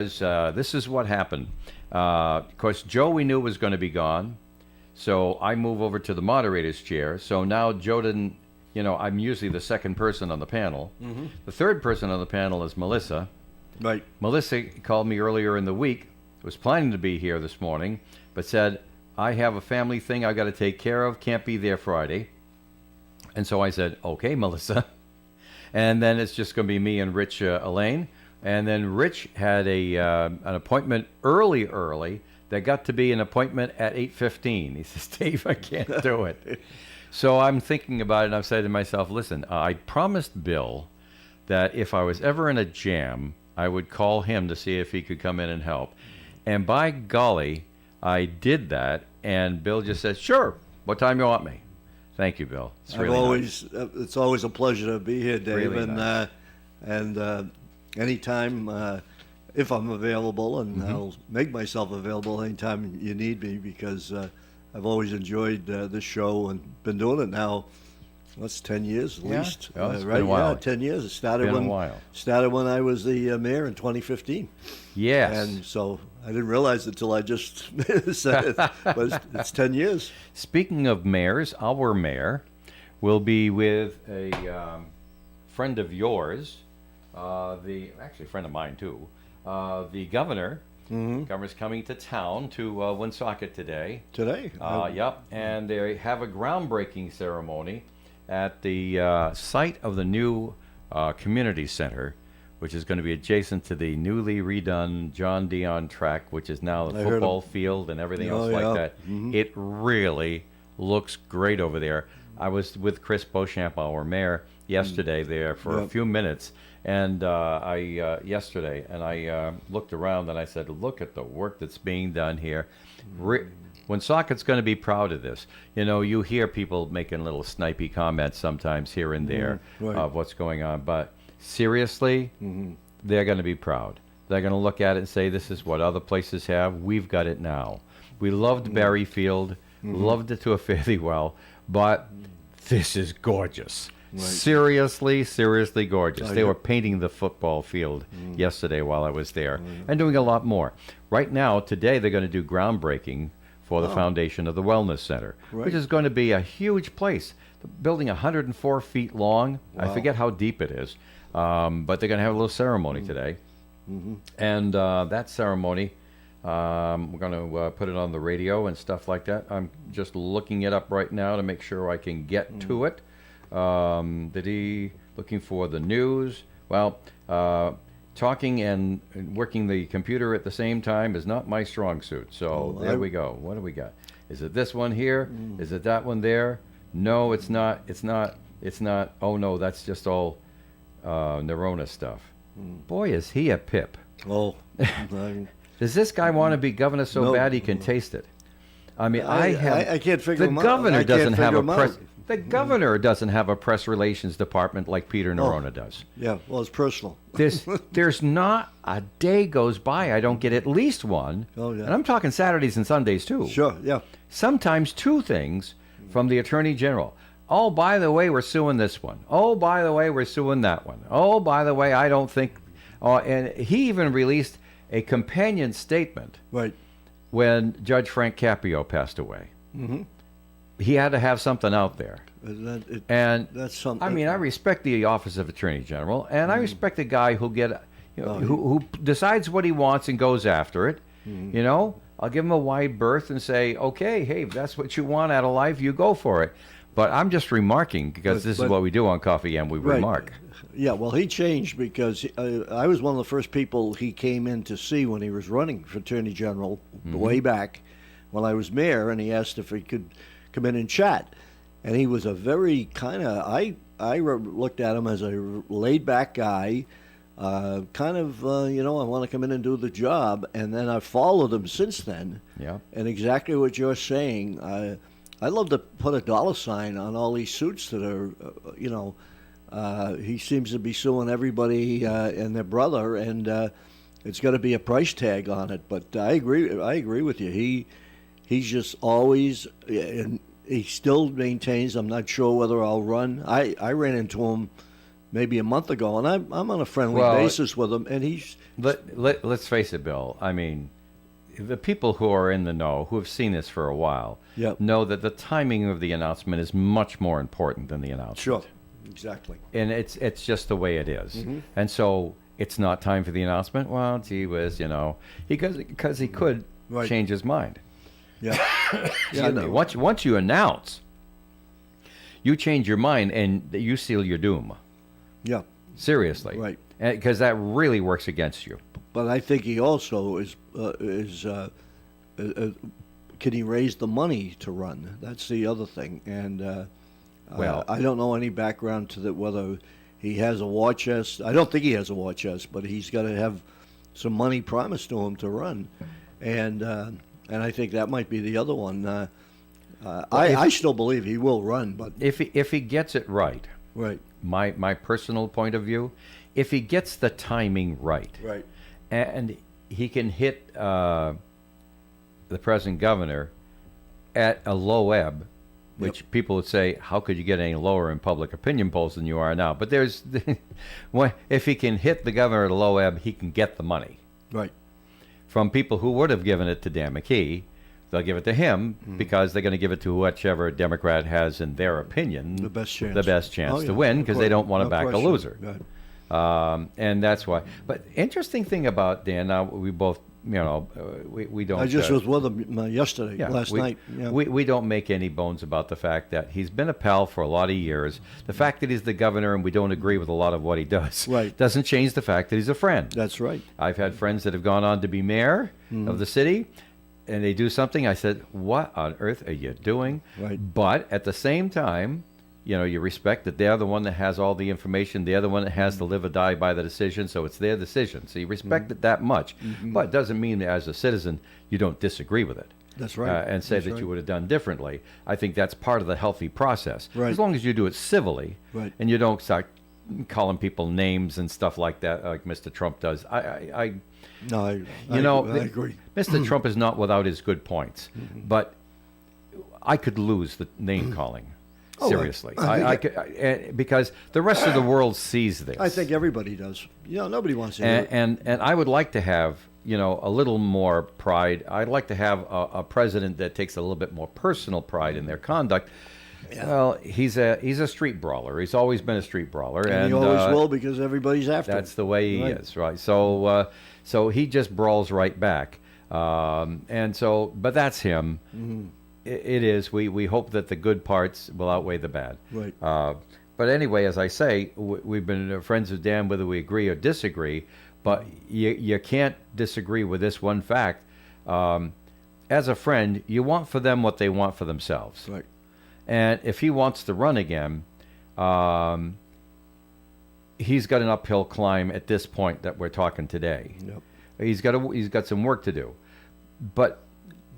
This is what happened. Of course, Joe we knew was going to be gone, so I move over to the moderator's chair. So now Joe didn't, I'm usually the second person on the panel. The third person on the panel is Melissa. Right. Melissa called me earlier in the week, was planning to be here this morning, but said, I have a family thing I got to take care of, can't be there Friday. And so I said, okay, Melissa. And then it's just going to be me and Rich Elaine. And then Rich had an appointment early that got to be an appointment at 8:15. He says, Dave, I can't do it. So I'm thinking about it, and I've said to myself, listen, I promised Bill that if I was ever in a jam, I would call him to see if he could come in and help. And by golly, I did that, and Bill just said, sure, what time you want me? Thank you, Bill. It's really nice. It's always a pleasure to be here, Dave. Really nice. And anytime, if I'm available, and I'll make myself available anytime you need me, because I've always enjoyed this show and been doing it now. That's 10 years at least. Oh, it's right? been a while. Yeah, 10 years. It started Been a when while. started when I was the mayor in 2015. Yes. And so I didn't realize it till I just said it. But it's 10 years. Speaking of mayors, our mayor will be with a friend of yours, actually a friend of mine too, the governor. Governor's coming to town to Woonsocket today. Today? Yep, and they have a groundbreaking ceremony at the site of the new community center, which is going to be adjacent to the newly redone John Dion track, which is now the football field and everything else like that. It really looks great over there. I was with Chris Beauchamp, our mayor, yesterday there for a few minutes, and I looked around and I said, look at the work that's being done here. Woonsocket's going to be proud of this. You hear people making little snipey comments sometimes here and there of what's going on, but seriously, they're going to be proud. They're going to look at it and say, this is what other places have. We've got it now. We loved Berryfield, loved it to a fairly well, but this is gorgeous. Right. Seriously gorgeous. They were painting the football field yesterday while I was there and doing a lot more. Right now, today, they're going to do groundbreaking for the foundation of the Wellness Center, which is going to be a huge place. The building 104 feet long. Wow. I forget how deep it is, but they're going to have a little ceremony today. And that ceremony, we're going to put it on the radio and stuff like that. I'm just looking it up right now to make sure I can get to it. Looking for the news. Well, talking and working the computer at the same time is not my strong suit. So there we go. What do we got? Is it this one here? Is it that one there? No, it's not. It's not. Oh no, that's just all Neurona stuff. Boy, is he a pip. Oh. Does this guy want to be governor so bad he can taste it? I mean, I can't figure him out. The governor doesn't have a press. The governor doesn't have a press relations department like Peter Neurona does. Yeah, well, it's personal. There's not a day goes by I don't get at least one. Oh, yeah. And I'm talking Saturdays and Sundays too. Sure, yeah. Sometimes two things from the Attorney General. Oh, by the way, we're suing this one. Oh, by the way, we're suing that one. Oh, by the way, I don't think. And he even released a companion statement when Judge Frank Caprio passed away. He had to have something out there. That's something. I mean, I respect the office of Attorney General, and I respect the guy who who decides what he wants and goes after it. I'll give him a wide berth and say, okay, hey, if that's what you want out of life, you go for it. But I'm just remarking because this is what we do on Coffee and we remark. Yeah, well, he changed because I was one of the first people he came in to see when he was running for Attorney General way back when I was mayor, and he asked if he could come in and chat. And he was a very kind of, I looked at him as a laid-back guy, I want to come in and do the job. And then I've followed him since then. Yeah. And exactly what you're saying, I'd love to put a dollar sign on all these suits that are, he seems to be suing everybody and their brother, and it's got to be a price tag on it. But I agree with you. He's just always, and he still maintains, I'm not sure whether I'll run. I ran into him maybe a month ago, and I'm on a friendly Well, basis with him, and he's Let's face it, Bill. I mean, the people who are in the know, who have seen this for a while, Yep. know that the timing of the announcement is much more important than the announcement. sure, exactly. And it's just the way it is. And so it's not time for the announcement. Well, gee whiz, because he could Right. change his mind. Yeah, yeah, I Excuse me. know. Once you announce, you change your mind and you seal your doom. Yeah, Seriously, Right. Because that really works against you. but I think he also can he raise the money to run? That's the other thing, and Well- I don't know any background to that whether he has a war chest. I don't think he has a war chest, but he's got to have some money promised to him to run, and I think that might be the other one. I still believe he will run, but If he gets it right, right, my personal point of view, if he gets the timing right, right, and he can hit the present governor at a low ebb, which people would say, how could you get any lower in public opinion polls than you are now? But if he can hit the governor at a low ebb, he can get the money right, from people who would have given it to Dan McKee. They'll give it to him because they're going to give it to whichever Democrat has, in their opinion, the best chance, to yeah, win, of because they course, don't want to no back a question. loser. Right. And that's why. But interesting thing about Dan, now we both, we don't. I just was with him yesterday, last we, night. Yeah. we don't make any bones about the fact that he's been a pal for a lot of years. The fact that he's the governor and we don't agree with a lot of what he does Right. doesn't change the fact that he's a friend. That's right. I've had friends that have gone on to be mayor of the city, and they do something. I said, what on earth are you doing? Right. But at the same time, you respect that they're the one that has all the information. They're the one that has to live or die by the decision, so it's their decision. So you respect it that much. But it doesn't mean that as a citizen you don't disagree with it. That's right. And say That's that right. you would have done differently. I think that's part of the healthy process. Right. As long as you do it civilly, Right. and you don't start calling people names and stuff like that, like Mr. Trump does. No, I agree. Mr. Trump is not without his good points, but I could lose the name calling. Oh, Seriously, I because the rest of the world sees this. I think everybody does. Nobody wants to. and I would like to have a little more pride. I'd like to have a president that takes a little bit more personal pride in their conduct. Yeah. Well, he's a street brawler. He's always been a street brawler, and he always will because everybody's after him. that's the way he Right. is, right? So he just brawls right back, but that's him. It is. We hope that the good parts will outweigh the bad. Right. But anyway, as I say, we've been friends with Dan whether we agree or disagree. But you can't disagree with this one fact. As a friend, you want for them what they want for themselves. Right. And if he wants to run again, he's got an uphill climb at this point that we're talking today. Yep. He's got some work to do. But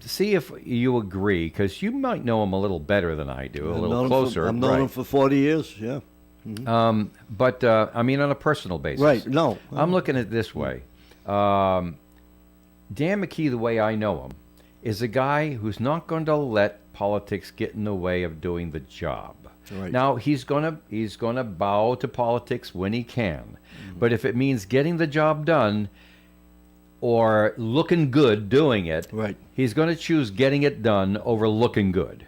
see if you agree, because you might know him a little better than I do, a little closer. I've known him for 40 years. Yeah. But I mean, on a personal basis. Right. No. I'm looking at it this way. Dan McKee, the way I know him, is a guy who's not going to let politics get in the way of doing the job. Right. Now he's gonna bow to politics when he can, but if it means getting the job done or looking good doing it, Right. he's going to choose getting it done over looking good.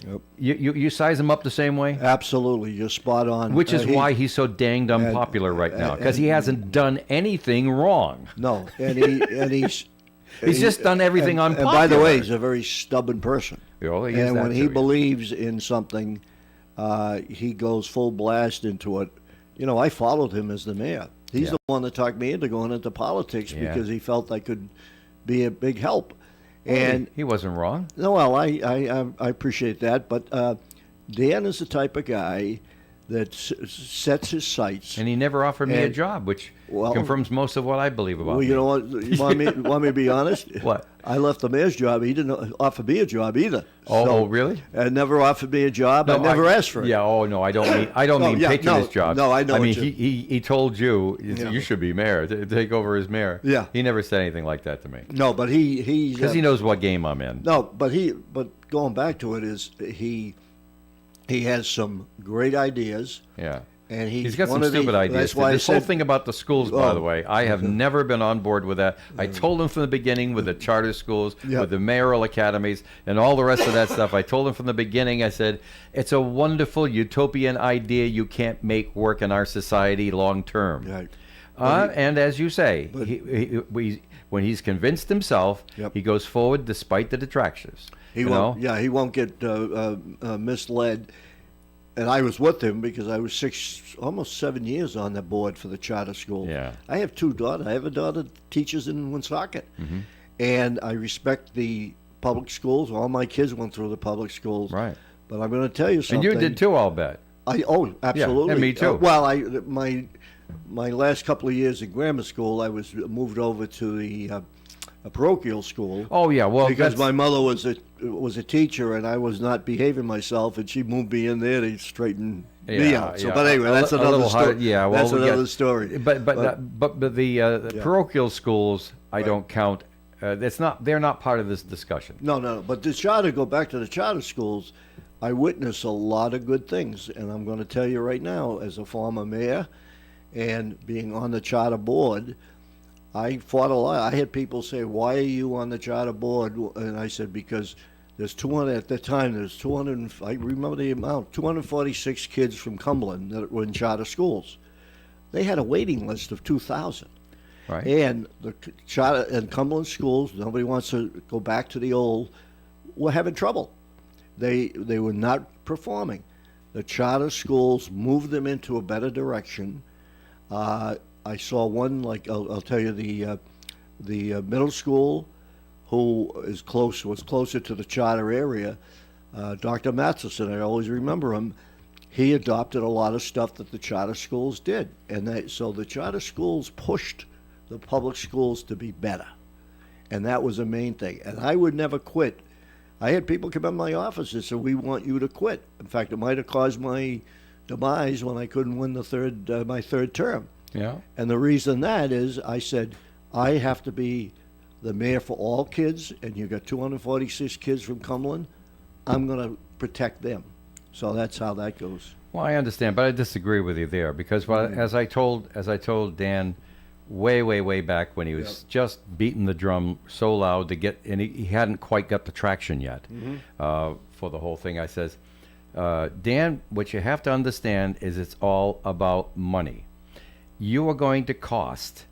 Yep. You size him up the same way? Absolutely. You're spot on. Which is why he's so danged unpopular right now, because he hasn't done anything wrong. No. And he's. He's just done everything unpopular. And by the way, he's a very stubborn person. Oh, he is And that when too, he yeah. believes in something, he goes full blast into it. I followed him as the mayor. He's Yeah. the one that talked me into going into politics Yeah. because he felt I could be a big help. And he wasn't wrong. no, well, I appreciate that, but Dan is the type of guy that sets his sights. And he never offered me a And- job, which well- confirms most of what I believe about Well, you me. know what? You want me to be honest? What? I left the mayor's job. He didn't offer me a job either. Oh, really? And never offered me a job. I never asked for it. Yeah. Oh no, I don't mean patronage job. No, I know I mean, what you- he told you Yeah. you should be mayor, take over as mayor. Yeah. He never said anything like that to me No, but he's because he knows what game I'm in. No, but going back to it is he has some great ideas. Yeah. And He's got some one of stupid ideas. That's why This I whole said, thing about the schools, by the way, I have never been on board with that. I told him from the beginning with the charter schools, Yep. with the mayoral academies, and all the rest of that stuff. I told him from the beginning, I said, it's a wonderful utopian idea you can't make work in our society long term. Right. And as you say, when he's convinced himself, Yep. he goes forward despite the detractors. He you won't. know? Yeah, he won't get misled. And I was with him because I was almost 7 years on the board for the charter school. Yeah. I have two daughters. I have a daughter that teaches in Woonsocket, Mm-hmm. and I respect the public schools. All my kids went through the public schools. Right. But I'm going to tell you And something. you did too, I'll bet. Absolutely. and me too. Well, my last couple of years in grammar school, I was moved over to the a parochial school. Oh, yeah. Well, Because that's- my mother was a teacher, and I was not behaving myself, and she moved me in there to straighten me Yeah, out. So, yeah. but anyway, that's A another little story. hard- yeah, well, that's we another get- story. But the parochial schools, I don't count. They're not part of this discussion. No. But go back to the charter schools, I witnessed a lot of good things, and I'm going to tell you right now, as a former mayor and being on the charter board, I fought a lot. I had people say, "Why are you on the charter board?" And I said, "Because there's 200 at the time. There's 200. I remember the amount. 246 kids from Cumberland that were in charter schools. They had a waiting list of 2,000." Right. And the charter and Cumberland schools, nobody wants to go back to the old, were having trouble. They were not performing. The charter schools moved them into a better direction. I saw one, like I'll tell you, the middle school, who was closer to the charter area. Dr. Matheson, I always remember him. He adopted a lot of stuff that the charter schools did, and so the charter schools pushed the public schools to be better, and that was the main thing. And I would never quit. I had people come in my office and say, "We want you to quit." In fact, it might have caused my demise when I couldn't win my third term. Yeah. And the reason that is, I said, I have to be the mayor for all kids, and you got 246 kids from Cumberland. I'm going to protect them. So that's how that goes. Well, I understand, but I disagree with you there because as I told Dan way back when he was just beating the drum so loud to get, and he hadn't quite got the traction yet for the whole thing. I says, Dan, what you have to understand is it's all about money. You are going to cost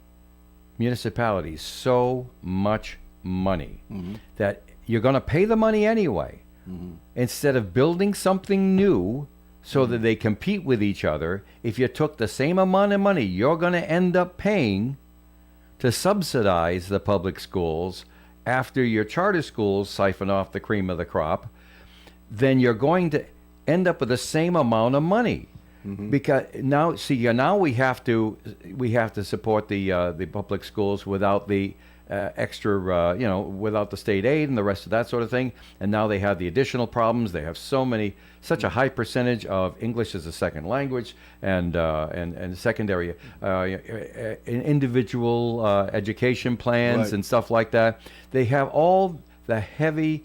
municipalities so much money that you're going to pay the money anyway. Instead of building something new so that they compete with each other, if you took the same amount of money you're going to end up paying to subsidize the public schools after your charter schools siphon off the cream of the crop, then you're going to end up with the same amount of money. Because now we have to support the public schools without the extra without the state aid and the rest of that sort of thing, and now they have the additional problems. They have such a high percentage of English as a second language and secondary individual education plans Right. and stuff like that. They have all the heavy,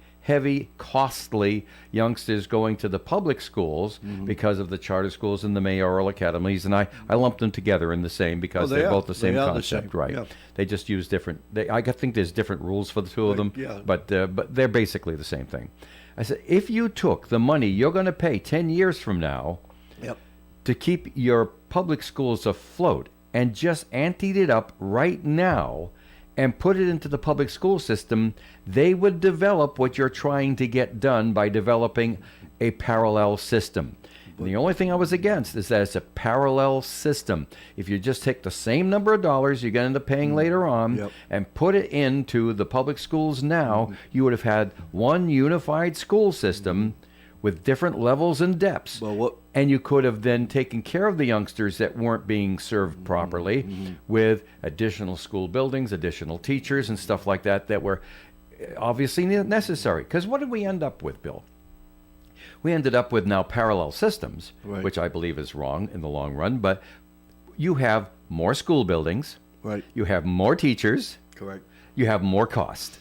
costly youngsters going to the public schools because of the charter schools and the mayoral academies, and I lumped them together in the same because they they're are. both the same They are the concept, same, right? yeah. They just use different. I think there's different rules for the two of them, yeah. but they're basically the same thing. I said, if you took the money you're going to pay 10 years from now Yep. to keep your public schools afloat and just anteed it up right now and put it into the public school system, they would develop what you're trying to get done by developing a parallel system. And the only thing I was against is that it's a parallel system. If you just take the same number of dollars you're going to end up paying later on Yep. and put it into the public schools now, you would have had one unified school system with different levels and depths. Well, And you could have then taken care of the youngsters that weren't being served properly with additional school buildings, additional teachers, and stuff like that were obviously necessary. Because what did we end up with, Bill? We ended up with now parallel systems, Right. which I believe is wrong in the long run. But you have more school buildings, Right. you have more teachers, Correct. you have more cost.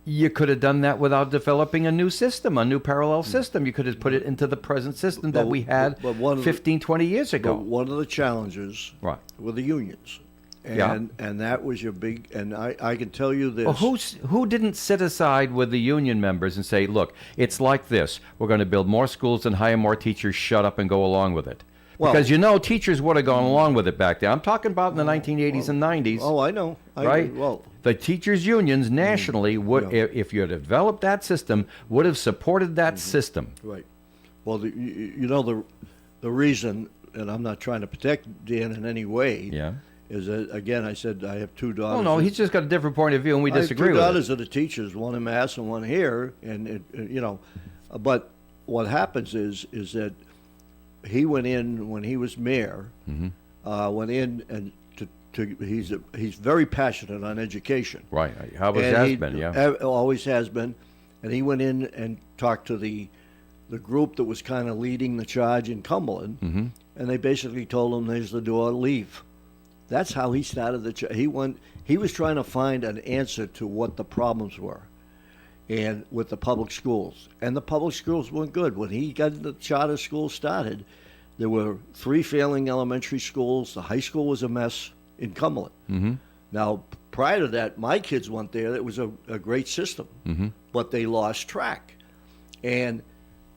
You could have done that without developing a new system, a new parallel system. You could have put it into the present system that we had but one of the- 15, 20 years ago. But one of the challenges Right. were the unions. Yeah. And that was your big, and I can tell you this. Well, who didn't sit aside with the union members and say, look, it's like this. We're going to build more schools and hire more teachers. Shut up and go along with it. Well- Because, teachers would have gone along with it back then. I'm talking about in the 1980s and 90s. Oh, I know. Right? Well, The teachers' unions nationally would, Yeah. if you had developed that system, would have supported that system. right. Well, the reason, and I'm not trying to protect Dan in any way, Yeah. is that, again, I said I have two daughters. Oh, no, he's just got a different point of view, and we I have disagree two with daughters it. that are teachers, one in Mass and one here, and but what happens is that he went in when he was mayor, went in and he's very passionate on education. Right. How was And has he been, yeah. always has been, and he went in and talked to the group that was kind of leading the charge in Cumberland, and they basically told him, "There's the door, leave." That's how he started he was trying to find an answer to what the problems were, and with the public schools, and the public schools weren't good. When he got the charter school started, there were 3 failing elementary schools. The high school was a mess in Cumberland. Now, prior to that, my kids went there. It was a great system, but they lost track. And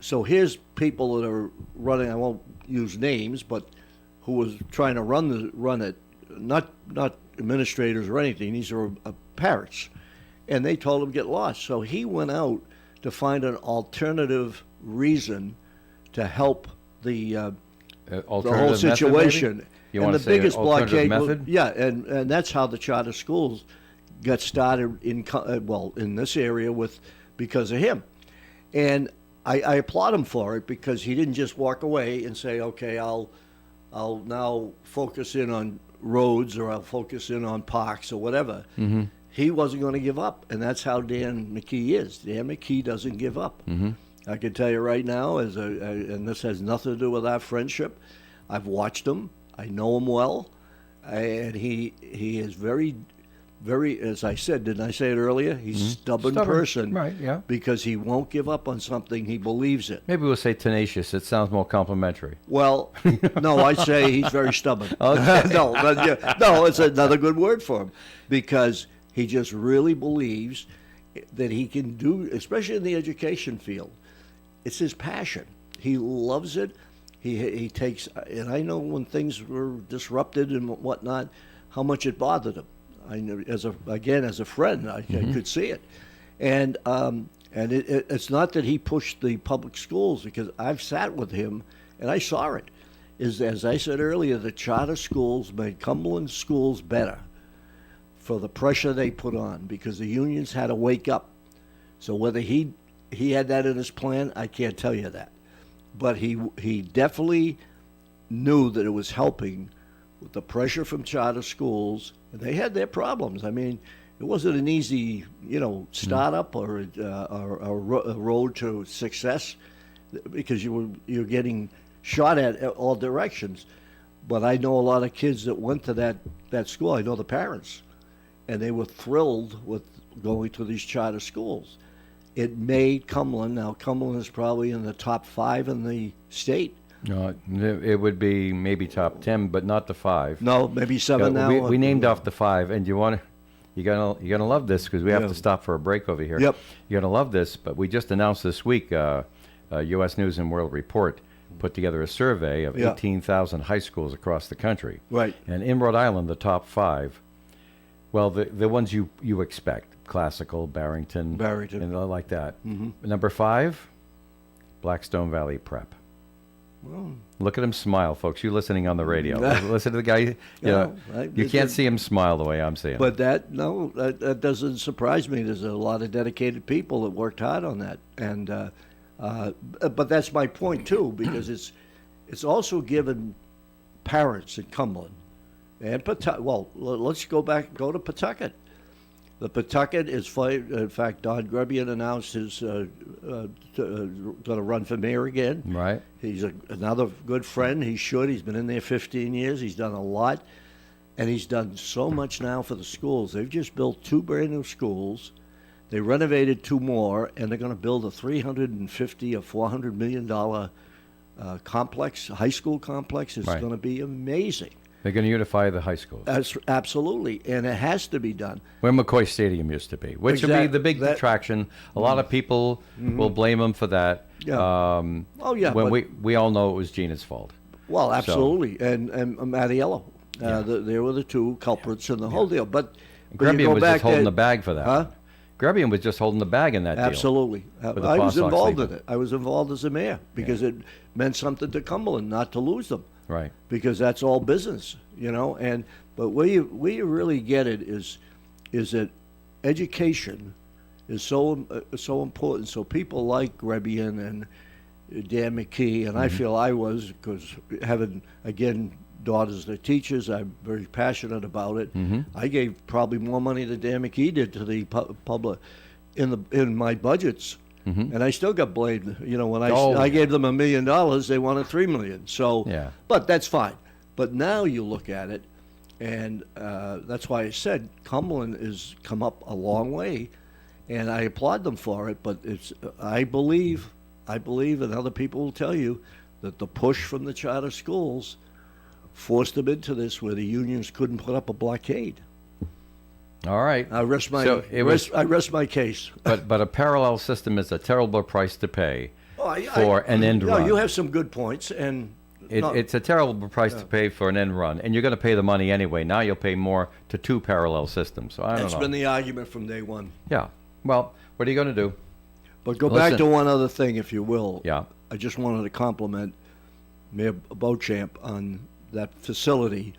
so here's people that are running, I won't use names, but who was trying to run it, not administrators or anything. These are parents. And they told him get lost. So he went out to find an alternative reason to help the whole Alternative method, situation. maybe? You And want the to say biggest alternative blockade, method? yeah, and that's how the charter schools got started in this area because of him. And I applaud him for it, because he didn't just walk away and say, okay, I'll now focus in on roads, or I'll focus in on parks or whatever. He wasn't going to give up, and that's how Dan McKee is. Dan McKee doesn't give up. I can tell you right now, and this has nothing to do with our friendship, I've watched him. I know him well, and he is very, very, as I said, didn't I say it earlier? He's a stubborn person. Right, yeah. Because he won't give up on something he believes in. Maybe we'll say tenacious. It sounds more complimentary. Well, no, I say he's very stubborn. Okay. No, it's another good word for him, because he just really believes that he can do, especially in the education field. It's his passion. He loves it. He takes, and I know when things were disrupted and whatnot, how much it bothered him. I know, as a friend, I could see it, and it's not that he pushed the public schools, because I've sat with him and I saw it. As I said earlier, the charter schools made Cumberland schools better for the pressure they put on, because the unions had to wake up. So whether he had that in his plan, I can't tell you that. But he definitely knew that it was helping with the pressure from charter schools. And they had their problems. I mean, it wasn't an easy, startup or a road to success, because you're getting shot at all directions. But I know a lot of kids that went to that school. I know the parents, and they were thrilled with going to these charter schools. It made Cumberland. Now, Cumberland is probably in the top 5 in the state. No, it would be maybe top 10, but not the 5. No, maybe 7 now. We named off the 5, and you're gonna love this, because we have to stop for a break over here. Yep. You're gonna love this, but we just announced this week, U.S. News and World Report put together a survey of 18,000 high schools across the country. Right. And in Rhode Island, the top 5, well, the ones you expect. Classical, Barrington, and like that. Number 5, Blackstone Valley Prep. Well, look at him smile, folks. You listening on the radio? Listen to the guy. You can't see him smile the way I'm seeing. But that doesn't surprise me. There's a lot of dedicated people that worked hard on that, and but that's my point too, because it's also given parents in Cumberland and let's go to Pawtucket. The Pawtucket is, in fact, Don Grebian announced his going to run for mayor again. Right. He's another good friend. He should. He's been in there 15 years. He's done a lot. And he's done so much now for the schools. They've just built 2 brand new schools. They renovated 2 more, and they're going to build a 350 or $400 million complex, high school complex. It's Right. going to be amazing. They're going to unify the high schools. That's absolutely, and it has to be done. Where McCoy Stadium used to be, which would be the big attraction. A lot of people will blame them for that. Yeah. Oh, yeah, When but- we all know it was Gina's fault. Well, absolutely, and Mattiello. They were the two culprits in the whole deal. But you Grebbian go was back just holding there- the bag for that. Huh? Grebbian was just holding the bag in that deal. Absolutely. With the I was Fossox involved in people. it. I was involved as a mayor because it meant something to Cumberland not to lose them. Right. Because that's all business, but where you really get it is that education is so important. So people like Grebbian and Dan McKee, and I feel I was, because having again daughters that are teachers, I'm very passionate about it. I gave probably more money than Dan McKee did to the public in my budgets. And I still got blamed. When I gave them $1 million, they wanted $3 million. So, Yeah. but that's fine. But now you look at it, and that's why I said Cumberland has come up a long way, and I applaud them for it. But I believe, and other people will tell you, that the push from the charter schools forced them into this, where the unions couldn't put up a blockade. All right. I rest my So it was- I rest my case. But a parallel system is a terrible price to pay Oh, for an end run. You have some good points, and It's a terrible price to pay for an end run, and you're going to pay the money anyway. Now you'll pay more to 2 parallel systems. So I don't that's know. been the argument from day one. Yeah. Well, what are you going to do? But go back Listen. to one other thing, if you will. Yeah. I just wanted to compliment Mayor Beauchamp on that facility.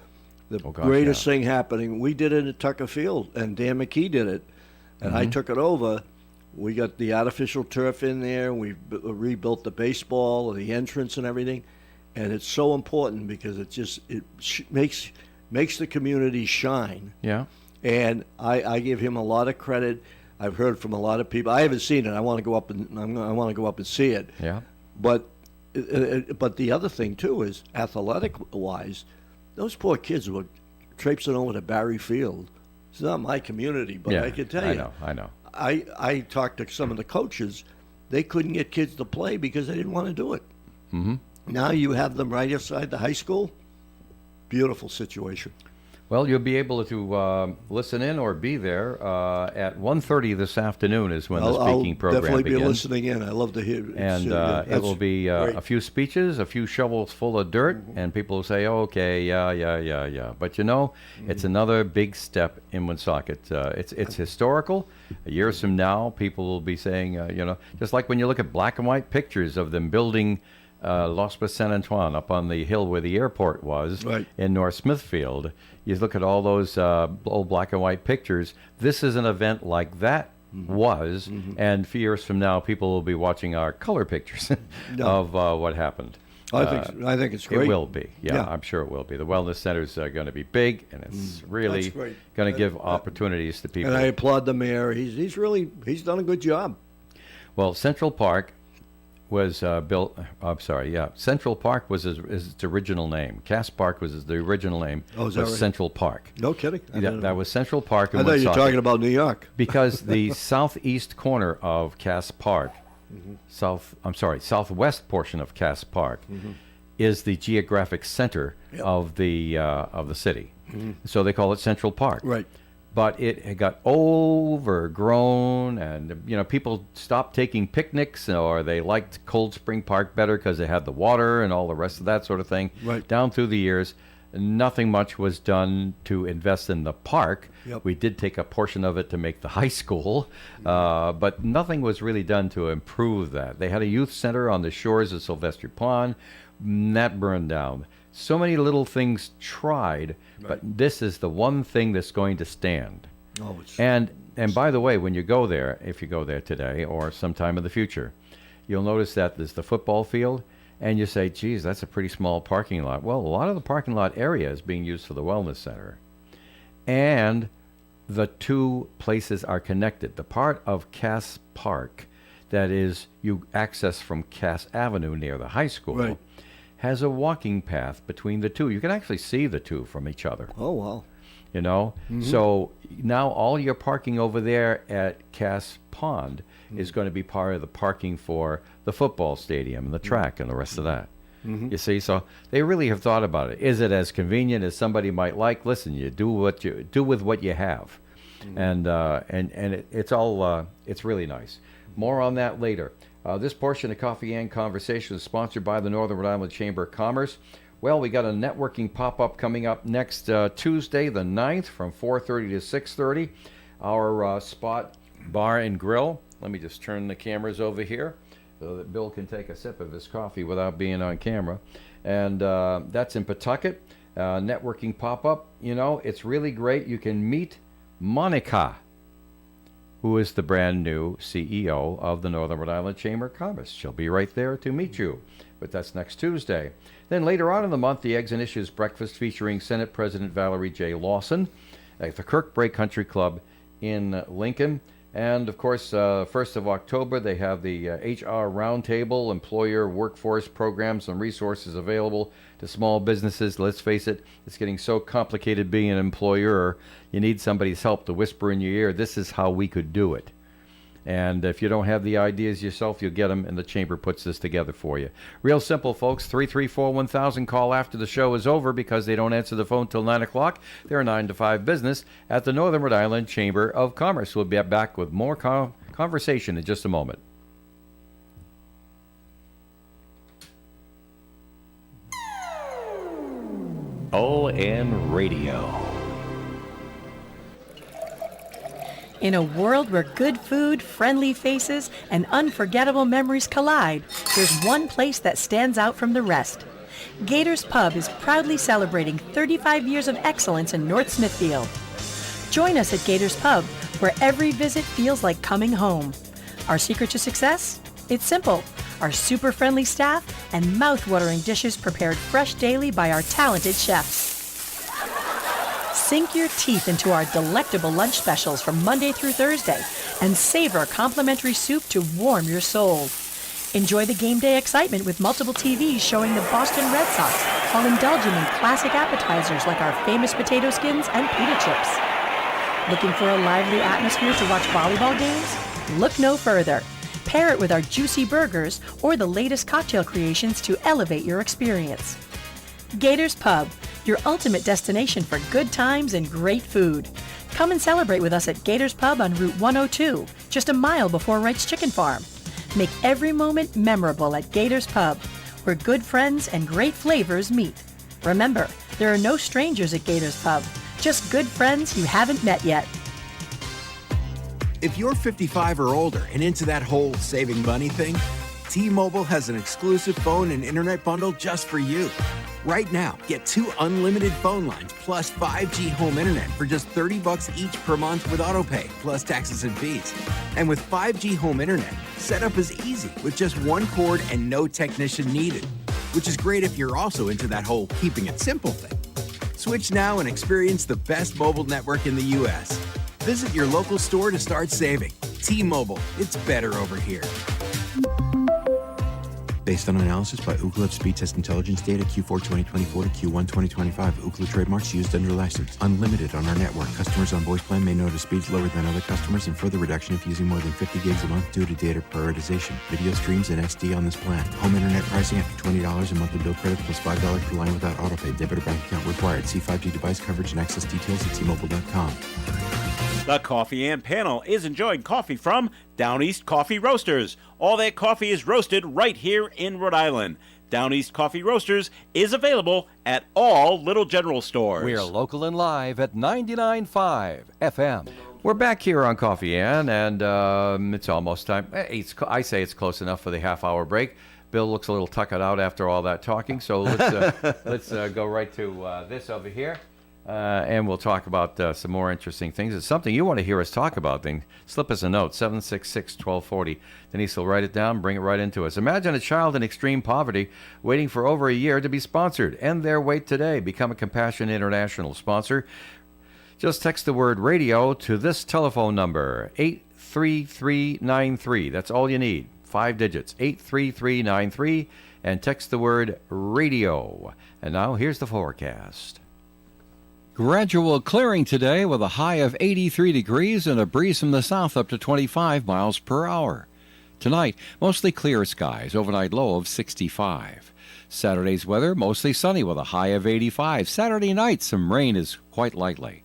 The Oh, gosh, greatest yeah. thing happening. We did it at Tucker Field, and Dan McKee did it, and I took it over. We got the artificial turf in there. We rebuilt the baseball, the entrance, and everything. And it's so important because makes the community shine. Yeah. And I give him a lot of credit. I've heard from a lot of people. I haven't seen it. I want to go up and see it. Yeah. But the other thing too is, athletic wise, those poor kids were traipsing over to Barry Field. It's not my community, but Yeah. I can tell you. I know. I talked to some of the coaches. They couldn't get kids to play because they didn't want to do it. Mm-hmm. Now you have them right outside the high school. Beautiful situation. Well, you'll be able to listen in or be there at 1:30 this afternoon is when the speaking program definitely begins. be listening in. I love to hear. And it will be a few speeches, a few shovels full of dirt, and people will say, oh, okay, yeah. But it's another big step in Woonsocket. It's historical. Years from now, people will be saying, just like when you look at black and white pictures of them building L'Hospice Saint Antoine up on the hill where the airport was in North Smithfield. You look at all those old black and white pictures. This is an event like that was, and a few years from now, people will be watching our color pictures of what happened. I think it's great. It will be. Yeah, I'm sure it will be. The wellness centers are going to be big, and it's really That's great. going to give opportunities to people. And I applaud the mayor. He's done a good job. Well, Central Park was built. I'm sorry. Yeah, Central Park was its original name. Cass Park was the original name. Oh, is that was right? Central Park. No kidding. That was Central Park. In I thought you were Woonsocket. talking about New York. Because the southeast corner of Cass Park, southwest portion of Cass Park, is the geographic center of the city. So they call it Central Park. Right. But it got overgrown, and people stopped taking picnics, or they liked Cold Spring Park better because they had the water and all the rest of that sort of thing. Right. Down through the years, nothing much was done to invest in the park. Yep. We did take a portion of it to make the high school, but nothing was really done to improve that. They had a youth center on the shores of Sylvester Pond. That burned down. So many little things tried, but this is the one thing that's going to stand. Oh, it's And by the way, when you go there, if you go there today or sometime in the future, you'll notice that there's the football field, and you say, geez, that's a pretty small parking lot. Well, a lot of the parking lot area is being used for the wellness center. And the two places are connected. The part of Cass Park that is you access from Cass Avenue near the high school Right. has a walking path between the two. You can actually see the two from each other. Oh, wow. you know. So now all your parking over there at Cass Pond is going to be part of the parking for the football stadium and the track and the rest of that. You see, so they really have thought about it. Is it as convenient as somebody might like? Listen, you do with what you have, and it's all it's really nice. More on that later. This portion of Coffee and Conversation is sponsored by the Northern Rhode Island Chamber of Commerce. Well, we got a networking pop-up coming up next Tuesday, the 9th, from 4:30 to 6:30. Our spot, bar and grill. Let me just turn the cameras over here so that Bill can take a sip of his coffee without being on camera. And that's in Pawtucket. Networking pop-up. You know, it's really great. You can meet Monica, who is the brand new CEO of the Northern Rhode Island Chamber of Commerce. She'll be right there to meet you. But that's next Tuesday. Then later on in the month, the Eggs and Issues Breakfast featuring Senate President Valerie J. Lawson at the Kirkbrake Country Club in Lincoln. And, of course, 1st of October, they have the HR Roundtable, employer workforce programs and resources available to small businesses. Let's face it, it's getting so complicated being an employer. You need somebody's help to whisper in your ear, this is how we could do it. And if you don't have the ideas yourself, you'll get them, and the Chamber puts this together for you. Real simple, folks. 334-1000. Call after the show is over because they don't answer the phone till 9 o'clock. They're a 9 to 5 business at the Northern Rhode Island Chamber of Commerce. We'll be back with more conversation in just a moment. ON Radio. In a world where good food, friendly faces, and unforgettable memories collide, there's one place that stands out from the rest. Gators Pub is proudly celebrating 35 years of excellence in North Smithfield. Join us at Gators Pub, where every visit feels like coming home. Our secret to success? It's simple. Our super friendly staff and mouth-watering dishes prepared fresh daily by our talented chefs. Sink your teeth into our delectable lunch specials from Monday through Thursday and savor complimentary soup to warm your soul. Enjoy the game day excitement with multiple TVs showing the Boston Red Sox while indulging in classic appetizers like our famous potato skins and pita chips. Looking for a lively atmosphere to watch volleyball games? Look no further. Pair it with our juicy burgers or the latest cocktail creations to elevate your experience. Gators Pub, your ultimate destination for good times and great food. Come and celebrate with us at Gators Pub on Route 102, just a mile before Wright's Chicken Farm. Make every moment memorable at Gators Pub, where good friends and great flavors meet. Remember, there are no strangers at Gators Pub, just good friends you haven't met yet. If you're 55 or older and into that whole saving money thing, T-Mobile has an exclusive phone and internet bundle just for you. Right now, get 2 unlimited phone lines plus 5G home internet for just $30 each per month with autopay, plus taxes and fees. And with 5G home internet, setup is easy with just 1 cord and no technician needed, which is great if you're also into that whole keeping it simple thing. Switch now and experience the best mobile network in the U.S. Visit your local store to start saving. T-Mobile, it's better over here. Based on analysis by Ookla of Speed Test Intelligence data Q4 2024 to Q1 2025. Ookla trademarks used under license. Unlimited on our network. Customers on voice plan may notice speeds lower than other customers and further reduction if using more than 50 gigs a month due to data prioritization. Video streams and SD on this plan. Home internet pricing after $20 a monthly bill credit plus $5 per line without autopay. Debit or bank account required. See 5G device coverage and access details at tmobile.com. The Coffee and Panel is enjoying coffee from Down East Coffee Roasters. All their coffee is roasted right here in Rhode Island. Down East Coffee Roasters is available at all Little General stores. We are local and live at 99.5 FM. We're back here on Coffee Ann, and it's almost time. I say it's close enough for the half-hour break. Bill looks a little tuckered out after all that talking, so let's go right to this over here. And we'll talk about some more interesting things. It's something you want to hear us talk about, then slip us a note, 766-1240. Denise will write it down, bring it right into us. Imagine a child in extreme poverty waiting for over a year to be sponsored. End their wait today. Become a Compassion International sponsor. Just text the word radio to this telephone number, 83393. That's all you need. 5 digits, 83393, and text the word radio. And now here's the forecast. Gradual clearing today with a high of 83 degrees and a breeze from the south up to 25 miles per hour. Tonight, mostly clear skies, overnight low of 65. Saturday's weather, mostly sunny with a high of 85. Saturday night, some rain is quite likely.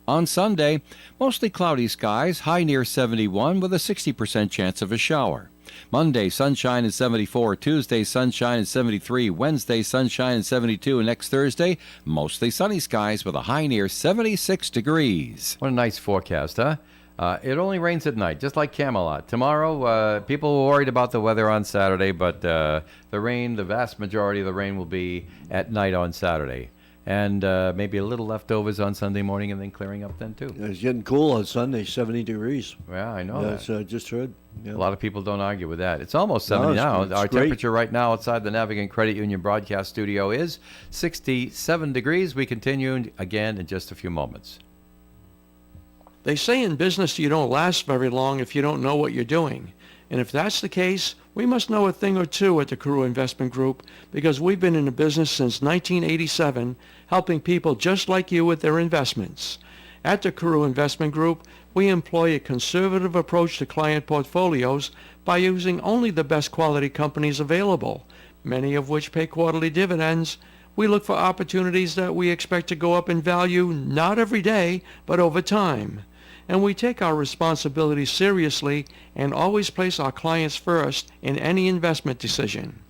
On Sunday, mostly cloudy skies, high near 71 with a 60% chance of a shower. Monday, sunshine and 74. Tuesday, sunshine and 73. Wednesday, sunshine and 72. And next Thursday, mostly sunny skies with a high near 76 degrees. What a nice forecast, huh? It only rains at night, just like Camelot. Tomorrow, people were worried about the weather on Saturday, but the rain, the vast majority of the rain will be at night on Saturday. And maybe a little leftovers on Sunday morning and then clearing up then, too. It's getting cool on Sunday, 70 degrees. Yeah, I know Yes, that. I just heard. Yeah. A lot of people don't argue with that. It's almost 70 now. it's Our great. temperature right now outside the Navigant Credit Union broadcast studio is 67 degrees. We continue again in just a few moments. They say in business you don't last very long if you don't know what you're doing. And if that's the case, we must know a thing or two at the Carew Investment Group because we've been in the business since 1987, helping people just like you with their investments. At the Carew Investment Group, we employ a conservative approach to client portfolios by using only the best quality companies available, many of which pay quarterly dividends. We look for opportunities that we expect to go up in value not every day, but over time. And we take our responsibilities seriously and always place our clients first in any investment decision.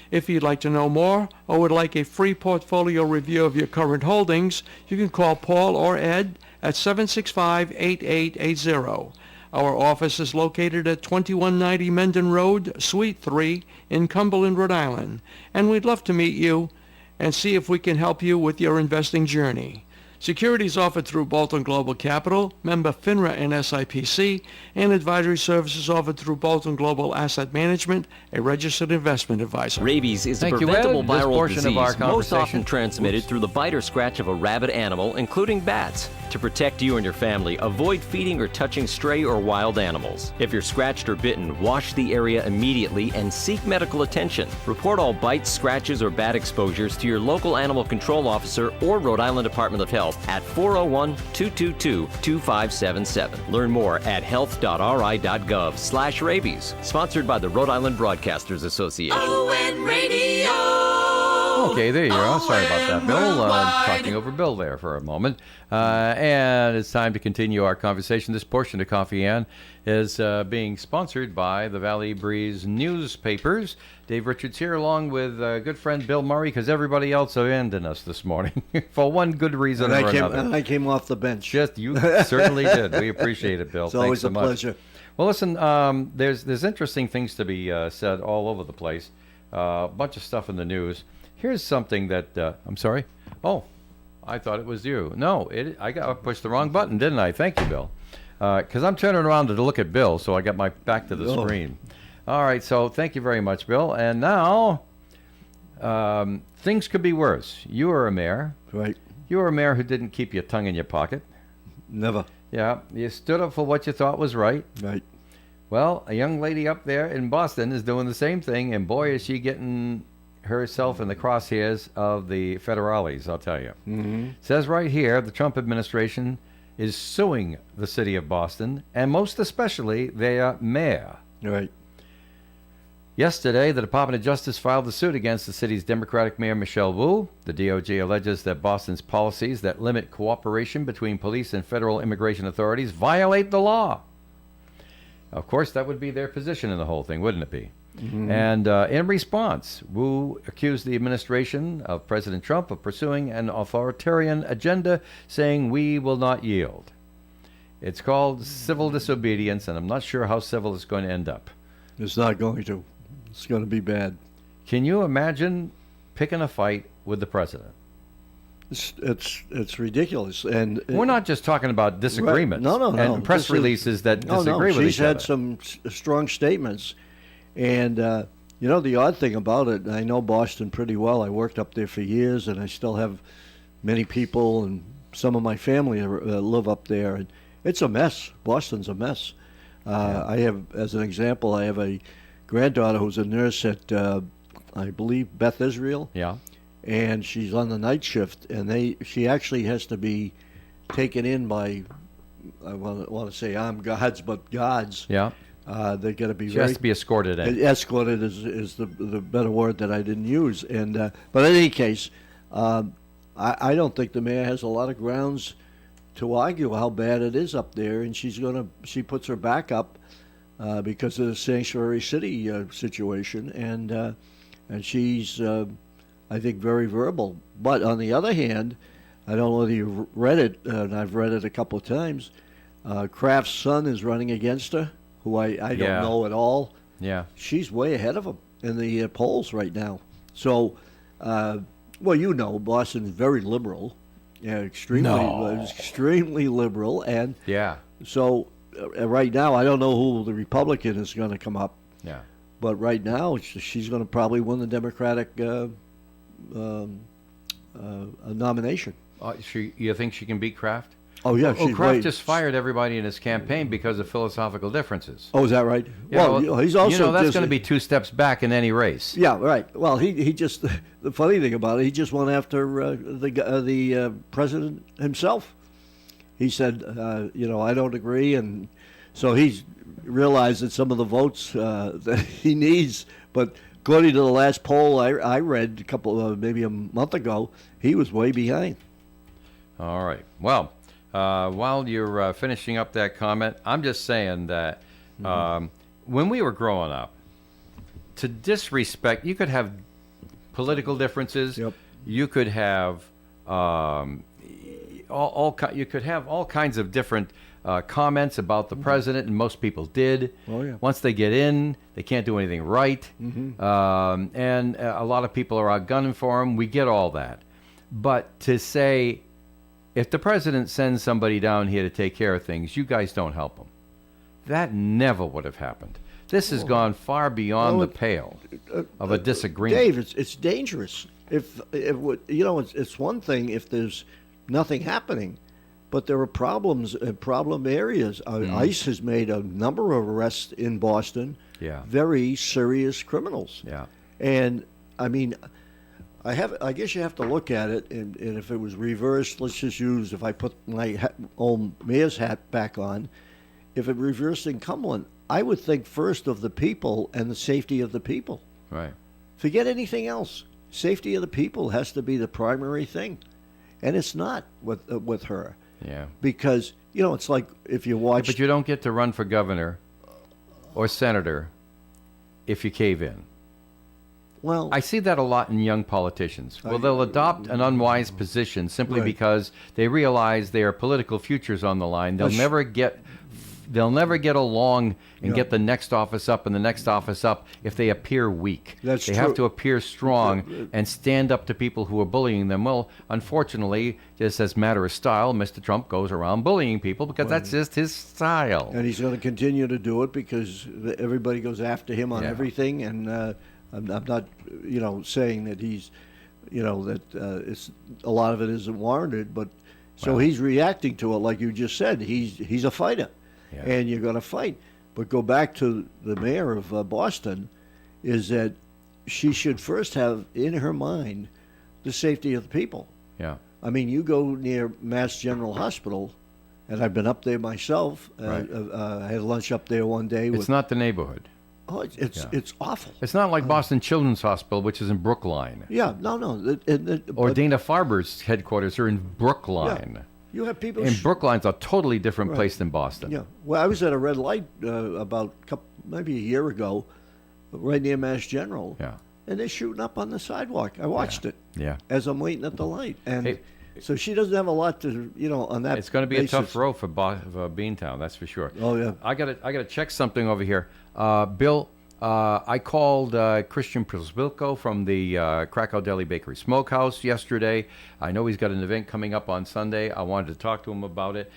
If you'd like to know more or would like a free portfolio review of your current holdings, you can call Paul or Ed at 765-8880. Our office is located at 2190 Mendon Road, Suite 3 in Cumberland, Rhode Island. And we'd love to meet you and see if we can help you with your investing journey. Securities offered through Bolton Global Capital, member FINRA and SIPC, and advisory services offered through Bolton Global Asset Management, a registered investment advisor. Rabies is Thank a you, preventable Ed. This viral portion of disease our most conversation- often transmitted through the bite or scratch of a rabid animal, including bats. To protect you and your family, avoid feeding or touching stray or wild animals. If you're scratched or bitten, wash the area immediately and seek medical attention. Report all bites, scratches, or bat exposures to your local animal control officer or Rhode Island Department of Health at 401-222-2577. Learn more at health.ri.gov/rabies. Sponsored by the Rhode Island Broadcasters Association. WOON Radio. Okay, there you are. Sorry about that, Bill. Talking over Bill there for a moment. And it's time to continue our conversation. This portion of Coffee Ann is being sponsored by the Valley Breeze newspapers. Dave Richards here along with good friend Bill Murray because everybody else abandoned us this morning for one good reason or another. And I came off the bench. Just you certainly did. We appreciate it, Bill. It's Thanks always so a much. pleasure. Well, listen, there's interesting things to be said all over the place. A bunch of stuff in the news. Here's something that I'm sorry. Oh, I thought it was you. No, I pushed the wrong button, didn't I? Thank you, Bill. Because I'm turning around to look at Bill, so I got my back to the screen. All right, so thank you very much, Bill. And now, things could be worse. You were a mayor. Right. You were a mayor who didn't keep your tongue in your pocket. Never. Yeah, you stood up for what you thought was right. Right. Well, a young lady up there in Boston is doing the same thing, and boy, is she getting herself in the crosshairs of the federales, I'll tell you. Mm-hmm. Says right here, the Trump administration is suing the city of Boston, and most especially their mayor. Right. Yesterday, the Department of Justice filed a suit against the city's Democratic Mayor Michelle Wu. The DOJ alleges that Boston's policies that limit cooperation between police and federal immigration authorities violate the law. Of course, that would be their position in the whole thing, wouldn't it be? Mm-hmm. And in response, Wu accused the administration of President Trump of pursuing an authoritarian agenda, saying, "We will not yield." It's called civil disobedience, and I'm not sure how civil it's going to end up. It's not going to. It's going to be bad. Can you imagine picking a fight with the president? It's ridiculous, and We're not just talking about disagreements. Right. No. And press releases that disagree with each other. She's had some strong statements, and the odd thing about it, I know Boston pretty well. I worked up there for years, and I still have many people and some of my family live up there. And it's a mess. Boston's a mess. I have, as an example, I have a granddaughter who's a nurse at, I believe, Beth Israel. Yeah. and she's on the night shift, and she actually has to be taken in by, I want to say armed guards, but guards. Yeah. They're going to be She has to be escorted in. escorted is the better word that I didn't use. And but in any case, I don't think the mayor has a lot of grounds to argue how bad it is up there, and she puts her back up because of the sanctuary city situation, and she's I think very verbal. But on the other hand, I don't know whether you've read it, and I've read it a couple of times. Kraft's son is running against her, who I don't Yeah. know at all. Yeah. She's way ahead of him in the polls right now. So, well, you know, Boston's very liberal, extremely liberal, and Yeah. so right now I don't know who the Republican is going to come up, Yeah. but right now she's going to probably win the Democratic nomination. You think she can beat Kraft? Oh yeah, Well, she's Kraft way- just fired everybody in his campaign because of philosophical differences. Oh, is that right? Yeah, well, he's also that's just- going to be 2 steps back in any race. Yeah, right. Well, he just the funny thing about it, he just went after the president himself. He said, I don't agree, and so he's realized that some of the votes that he needs. But according to the last poll I read maybe a month ago, he was way behind. All right. Well, while you're finishing up that comment, I'm just saying that when we were growing up, to disrespect, you could have political differences. Yep. You could have you could have all kinds of different comments about the president, and most people did. Oh, yeah. Once they get in, they can't do anything right, and a lot of people are out gunning for him. We get all that, but to say, if the president sends somebody down here to take care of things, you guys don't help him. That never would have happened. This has gone far beyond the pale of a disagreement. Dave, it's dangerous. If it's one thing if there's nothing happening, but there are problems in problem areas. ICE has made a number of arrests in Boston. Yeah. Very serious criminals. Yeah. And I mean, I guess you have to look at it, and if it was reversed, let's just use, if I put my own mayor's hat back on, if it reversed in Cumberland, I would think first of the people and the safety of the people. Right. Forget anything else. Safety of the people has to be the primary thing, and it's not with her. Yeah. Because it's like if you watch. But you don't get to run for governor or senator if you cave in. Well, I see that a lot in young politicians. Well, they'll adopt an unwise position simply Right. because they realize their political future's on the line. They'll never get along and Yeah. get the next office up and the next office up if they appear weak. That's they have true. to appear strong and stand up to people who are bullying them. Well, unfortunately, just as a matter of style, Mr. Trump goes around bullying people because that's just his style. and he's going to continue to do it because everybody goes after him on Yeah. everything. And I'm not, saying that he's, that it's a lot of it isn't warranted. But so he's reacting to it like you just said. He's a fighter, Yeah. and you're going to fight. But go back to the mayor of Boston, is that she should first have in her mind the safety of the people. Yeah. I mean, you go near Mass General Hospital, and I've been up there myself. Right. I had lunch up there one day. It's not the neighborhood. Oh, it's awful. It's not like Boston Children's Hospital, which is in Brookline. Yeah, no. Or But Dana-Farber's headquarters are in Brookline. you have people. And Brookline's a totally different Right. place than Boston. Yeah. Well, I was at a red light maybe a year ago, right near Mass General. Yeah. And they're shooting up on the sidewalk. I watched it Yeah. as I'm waiting at the light, and Hey. so she doesn't have a lot to, on that. It's going to be a tough basis. row for Beantown, that's for sure. Oh, yeah. I got to check something over here. Bill, I called Christian Przbilko from the Krakow Deli Bakery Smokehouse yesterday. I know he's got an event coming up on Sunday. I wanted to talk to him about it.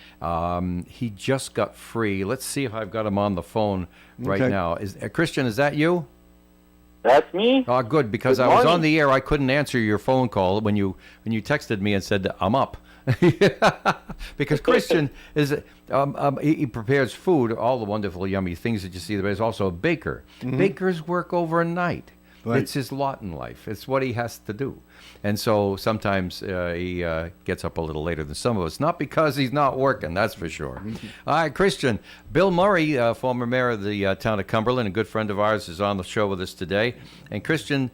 He just got free. Let's see if I've got him on the phone right Okay. now. Christian, is that you? That's me. Oh, good, because Good I was on morning. the air. I couldn't answer your phone call when you texted me and said, I'm up. Because Christian is, he prepares food, all the wonderful, yummy things that you see there, but he's also a baker. Bakers work overnight. Right. It's his lot in life. It's what he has to do. And so sometimes he gets up a little later than some of us. Not because he's not working, that's for sure. All right, Christian. Bill Murray, former mayor of the town of Cumberland, a good friend of ours, is on the show with us today. And Christian,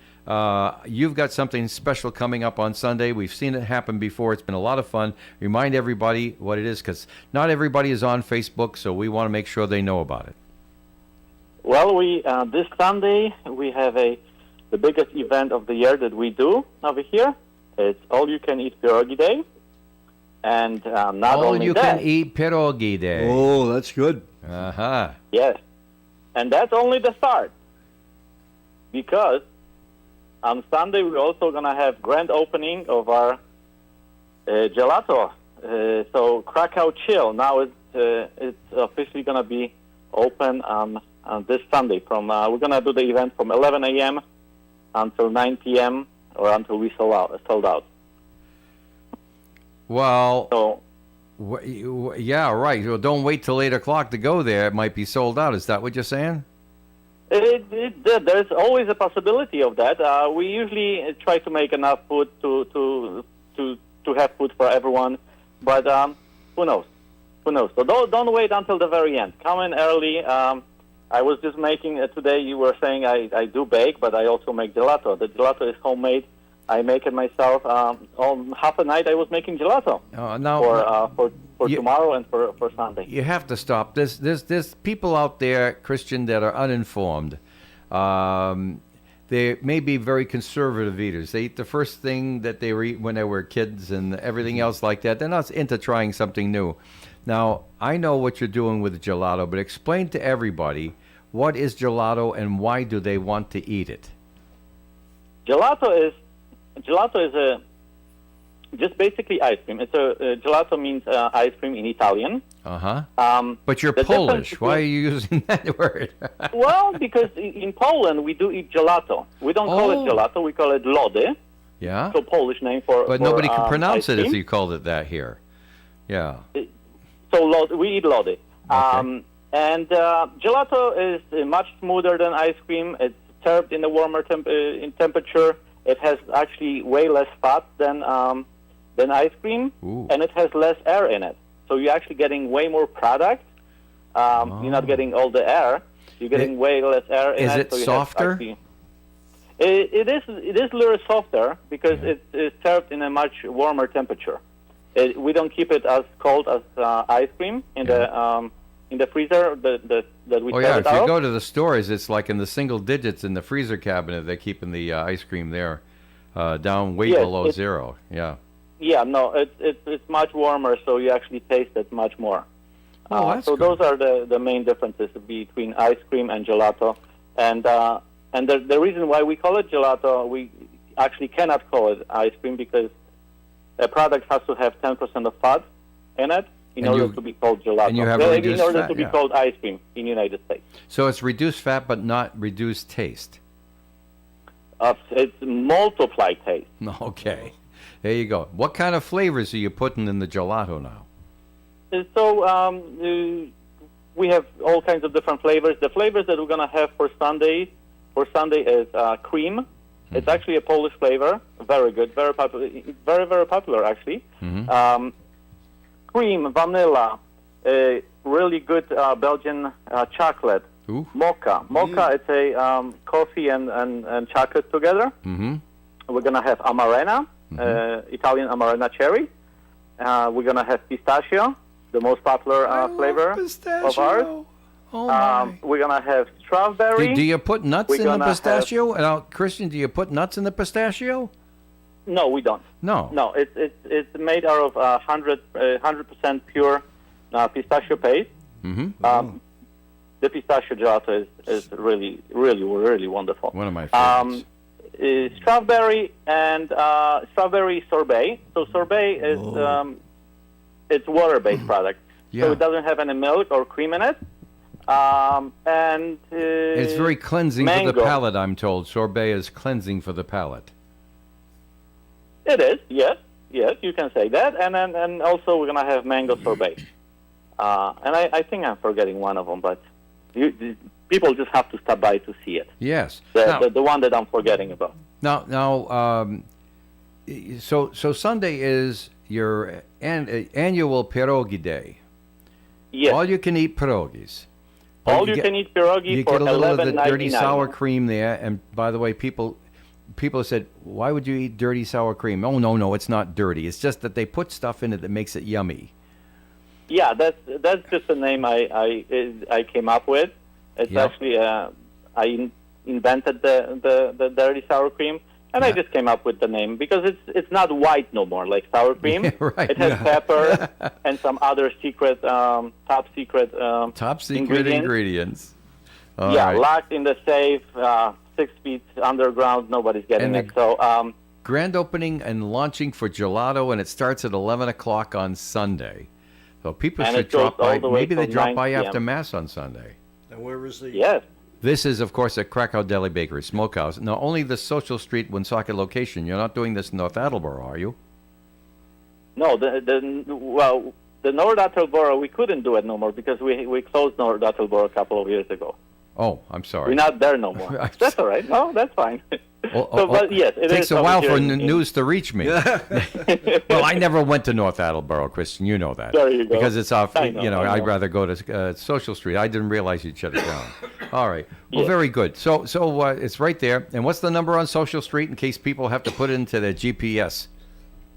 you've got something special coming up on Sunday. We've seen it happen before. It's been a lot of fun. Remind everybody what it is, because not everybody is on Facebook, so we want to make sure they know about it. Well, we this Sunday we have the biggest event of the year that we do over here. It's all-you-can-eat pierogi day, and not All only you that. can eat pierogi day. Oh, that's good. Uh-huh. Yes, and that's only the start, because on Sunday we're also gonna have grand opening of our gelato. So Krakow Chill now it's officially gonna be open on this Sunday. We're gonna do the event from 11 a.m. until 9 p.m. or until we sold out. Well, So yeah, right. Well, don't wait till 8 o'clock to go there. It might be sold out. Is that what you're saying? there's always a possibility of that. We usually try to make enough food to have food for everyone, but who knows? Who knows? So don't wait until the very end. Come in early. I was just making today. You were saying I do bake, but I also make gelato. The gelato is homemade. I make it myself. On half a night, I was making gelato for tomorrow and for Sunday. You have to stop. There's people out there, Christian, that are uninformed. They may be very conservative eaters. They eat the first thing that they eat when they were kids and everything else like that. They're not into trying something new. Now, I know what you're doing with gelato, but explain to everybody, what is gelato and why do they want to eat it? Gelato is just basically ice cream. Gelato means ice cream in Italian. But you're Polish. Why are you using that word? Well, because in Poland we do eat gelato. We don't call it gelato. We call it lody. Yeah. So Polish name for. But nobody can pronounce ice it if cream. you called it that here. Yeah. So we eat lody. Okay. And gelato is much smoother than ice cream. It's served in a warmer in temperature. It has actually way less fat than ice cream, and it has less air in it. So you're actually getting way more product. You're not getting all the air. You're getting way less air in it. Is it so you softer? It is a little softer because it's served in a much warmer temperature. We don't keep it as cold as ice cream in the freezer that we serve it If you out. go to the stores, it's like in the single digits in the freezer cabinet. They're keeping the ice cream there down way below zero. Yeah. Yeah, no, it's much warmer, so you actually taste it much more. That's so good. those are the main differences between ice cream and gelato. And the reason why we call it gelato, we actually cannot call it ice cream because a product has to have 10% of fat in it in order to be called gelato. And you have in order to be called ice cream in the United States. So it's reduced fat but not reduced taste. It's multiplied taste. Okay. There you go. What kind of flavors are you putting in the gelato now? So we have all kinds of different flavors. The flavors that we're going to have for Sunday is cream. It's actually a Polish flavor. Very good. Very popular. Very, very popular, actually. Cream, vanilla, really good Belgian chocolate. Ooh. Mocha. It's a coffee and chocolate together. We're going to have amarena, Italian amarena cherry. We're going to have pistachio, the most popular flavor of ours. Oh my. We're going to have strawberry. Do you put nuts We're in the gonna pistachio? Now, Christian, do you put nuts in the pistachio? No, we don't. No. No, it's made out of 100% pure pistachio paste. The pistachio gelato is really, really, really wonderful. One of my favorites. Strawberry and strawberry sorbet. So sorbet is it's water-based product, Yeah. so it doesn't have any milk or cream in it. And It's very cleansing for mango. the palate, I'm told. Sorbet is cleansing for the palate. It is, yes, you can say that. And also we're gonna have mango sorbet. And I think I'm forgetting one of them, but People just have to stop by to see it. Yes. The one that I'm forgetting about. So Sunday is your annual pierogi day. Yes. All you can eat pierogis. All you can eat pierogi You for get a little of the dirty $11.99. sour cream there. And by the way, people said, "Why would you eat dirty sour cream?" Oh no, it's not dirty. It's just that they put stuff in it that makes it yummy. Yeah, that's just a name I came up with. It's actually I invented the dirty sour cream, and I just came up with the name because it's not white no more like sour cream. Yeah, right. It has pepper and some other secret top secret ingredients. All yeah, right. locked in the safe, 6 feet underground. Nobody's getting And it. So grand opening and launching for gelato, and it starts at 11 o'clock on Sunday. So people And should it goes drop by. all the way Maybe they till drop 9 by p.m. after Mass on Sunday. And where is the? yes. This is, of course, at Krakow Deli Bakery Smokehouse. Now, only the Social Street Woonsocket location. You're not doing this in North Attleboro, are you? No, the North Attleboro, we couldn't do it no more because we closed North Attleboro a couple of years ago. Oh, I'm sorry. We're not there no more. That's all right. No, that's fine. But yes, it takes is a over while here for in- news to reach me. Well, I never went to North Attleboro, Christian. You know that. There you go. Because it's off. I know. I'd rather go to Social Street. I didn't realize you'd shut it down. All right. Well, Yes. very good. So it's right there. And what's the number on Social Street in case people have to put it into their GPS?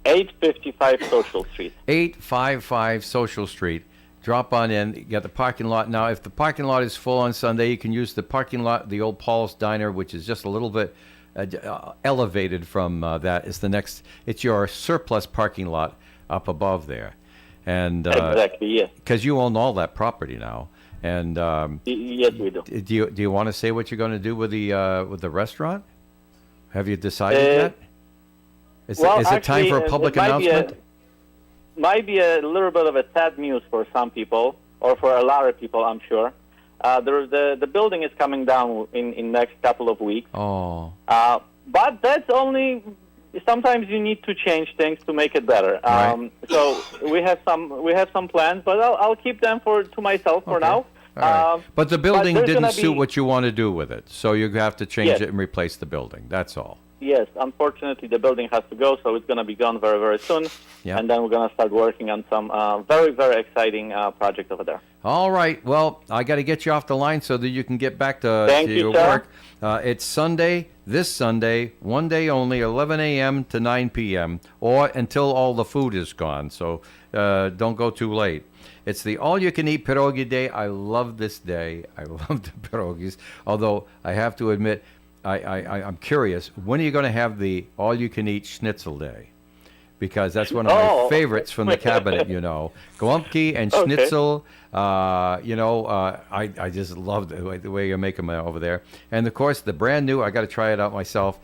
855 Social Street. 855 Social Street. Drop on in. You got the parking lot. Now, if the parking lot is full on Sunday, you can use the parking lot, the old Paul's Diner, which is just a little bit elevated from that. It's your surplus parking lot up above there. And Exactly, yes. because you own all that property now. And Yes, we do. do you want to say what you're going to do with the restaurant? Have you decided yet? Is it time for a public announcement? Might be a little bit of a sad news for some people, or for a lot of people, I'm sure. The building is coming down in next couple of weeks. Oh. But that's only. Sometimes you need to change things to make it better. Right. So we have some plans, but I'll keep them to myself for now. All right. But the building there's didn't gonna suit be- what you want to do with it, so you have to change Yes. it and replace the building. That's all. Yes, unfortunately, the building has to go, so it's going to be gone very, very soon. Yeah. And then we're going to start working on some very, very exciting project over there. All right. Well, I got to get you off the line so that you can get back to Thank your you, sir. work. It's this Sunday, one day only, 11 a.m. to 9 p.m., or until all the food is gone. So don't go too late. It's the all-you-can-eat pierogi day. I love this day. I love the pierogis. Although I have to admit, I'm curious, when are you going to have the all-you-can-eat schnitzel day? Because that's one of my favorites from the cabinet, Glumpke and Okay. schnitzel, I just love the way you make them over there. And, of course, the brand new, I got to try it out myself,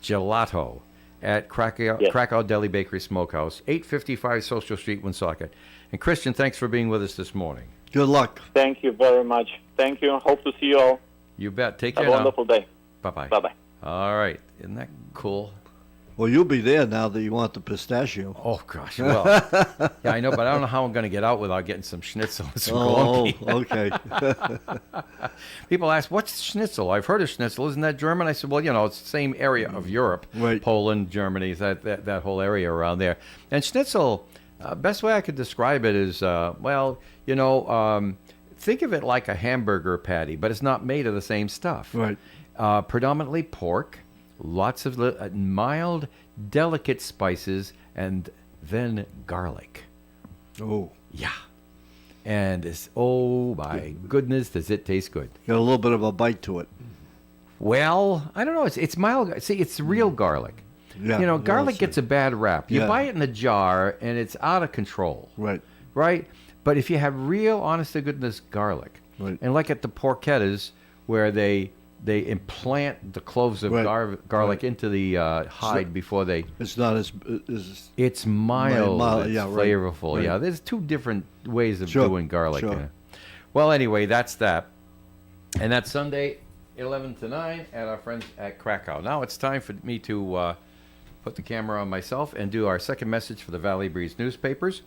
gelato at Krakow Deli Bakery Smokehouse, 855 Social Street, Woonsocket. And, Christian, thanks for being with us this morning. Good luck. Thank you very much. Thank you. Hope to see you all. You bet. Take Have care a now. wonderful day. Bye-bye. Bye-bye. All right. Isn't that cool? Well, you'll be there now that you want the pistachio. Oh, gosh. Well, yeah, I know, but I don't know how I'm going to get out without getting some schnitzel and some Oh, Glumpke. okay. People ask, what's schnitzel? I've heard of schnitzel. Isn't that German? I said, well, it's the same area of Europe. Right. Poland, Germany, that whole area around there. And schnitzel, best way I could describe it is, think of it like a hamburger patty, but it's not made of the same stuff. Right. Predominantly pork, lots of mild, delicate spices, and then garlic. Oh, Yeah. And oh my goodness, does it taste good. got a little bit of a bite to it. Well, I don't know. It's mild. See, it's real garlic. Yeah, Garlic well, gets a bad rap. You Yeah. buy it in a jar, and it's out of control. Right. Right? But if you have real, honest-to-goodness garlic, Right. and like at the porchettas, where they implant the cloves of Right. garlic Right. into the hide before they... It's not as It's mild, mild, it's yeah, right, flavorful. right. Yeah, there's two different ways of Sure, doing garlic. sure. Yeah. Well, anyway, that's that. And that's Sunday, 11 to 9, at our friends at Krakow. Now it's time for me to put the camera on myself and do our second message for the Valley Breeze newspapers.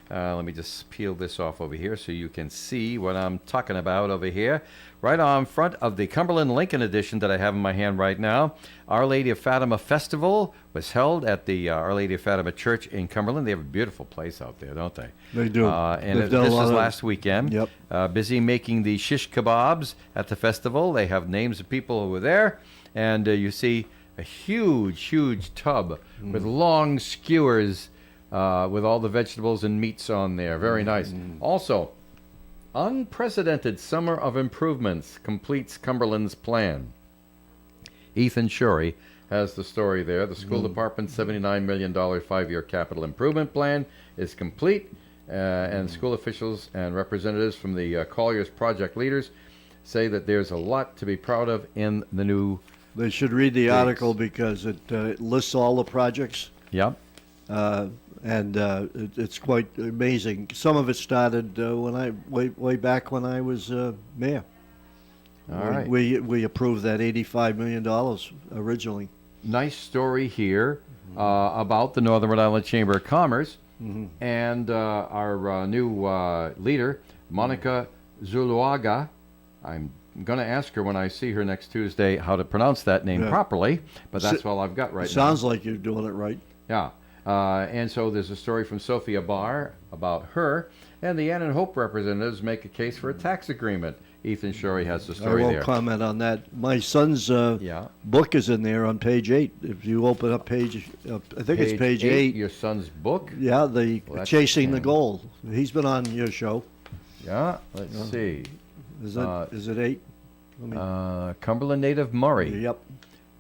Let me just peel this off over here so you can see what I'm talking about over here. Right on front of the Cumberland Lincoln edition that I have in my hand right now, Our Lady of Fatima Festival was held at the Our Lady of Fatima Church in Cumberland. They have a beautiful place out there, don't they? They do. And They've done a this lot was of- last weekend. Yep. Busy making the shish kebabs at the festival. They have names of people who were there. And you see a huge, huge tub with long skewers with all the vegetables and meats on there. Very nice. Also, unprecedented summer of improvements completes Cumberland's plan. Ethan Shorey has the story there. The school department's $79 million 5-year capital improvement plan is complete, and school officials and representatives from the Collier's project leaders say that there's a lot to be proud of in the new. They should read the Thanks. article because it lists all the projects. Yep. And it's quite amazing. Some of it started way back when I was mayor. All right. We approved that $85 million originally. Nice story here about the Northern Rhode Island Chamber of Commerce and our new leader, Monica Zuluaga. I'm going to ask her when I see her next Tuesday how to pronounce that name Yeah. properly, but that's all I've got right now. Sounds like you're doing it right. Yeah. And so there's a story from Sophia Barr about her, and the Ann and Hope representatives make a case for a tax agreement. Ethan Shorey has the I story won't there. comment on that. My son's Yeah. book is in there on page 8. If you open up page, I think it's page 8. Your son's book? Yeah, Well, that's Chasing the 10. Goal. He's been on your show. Yeah. Let's see. Is it 8? Cumberland native Murray Yep.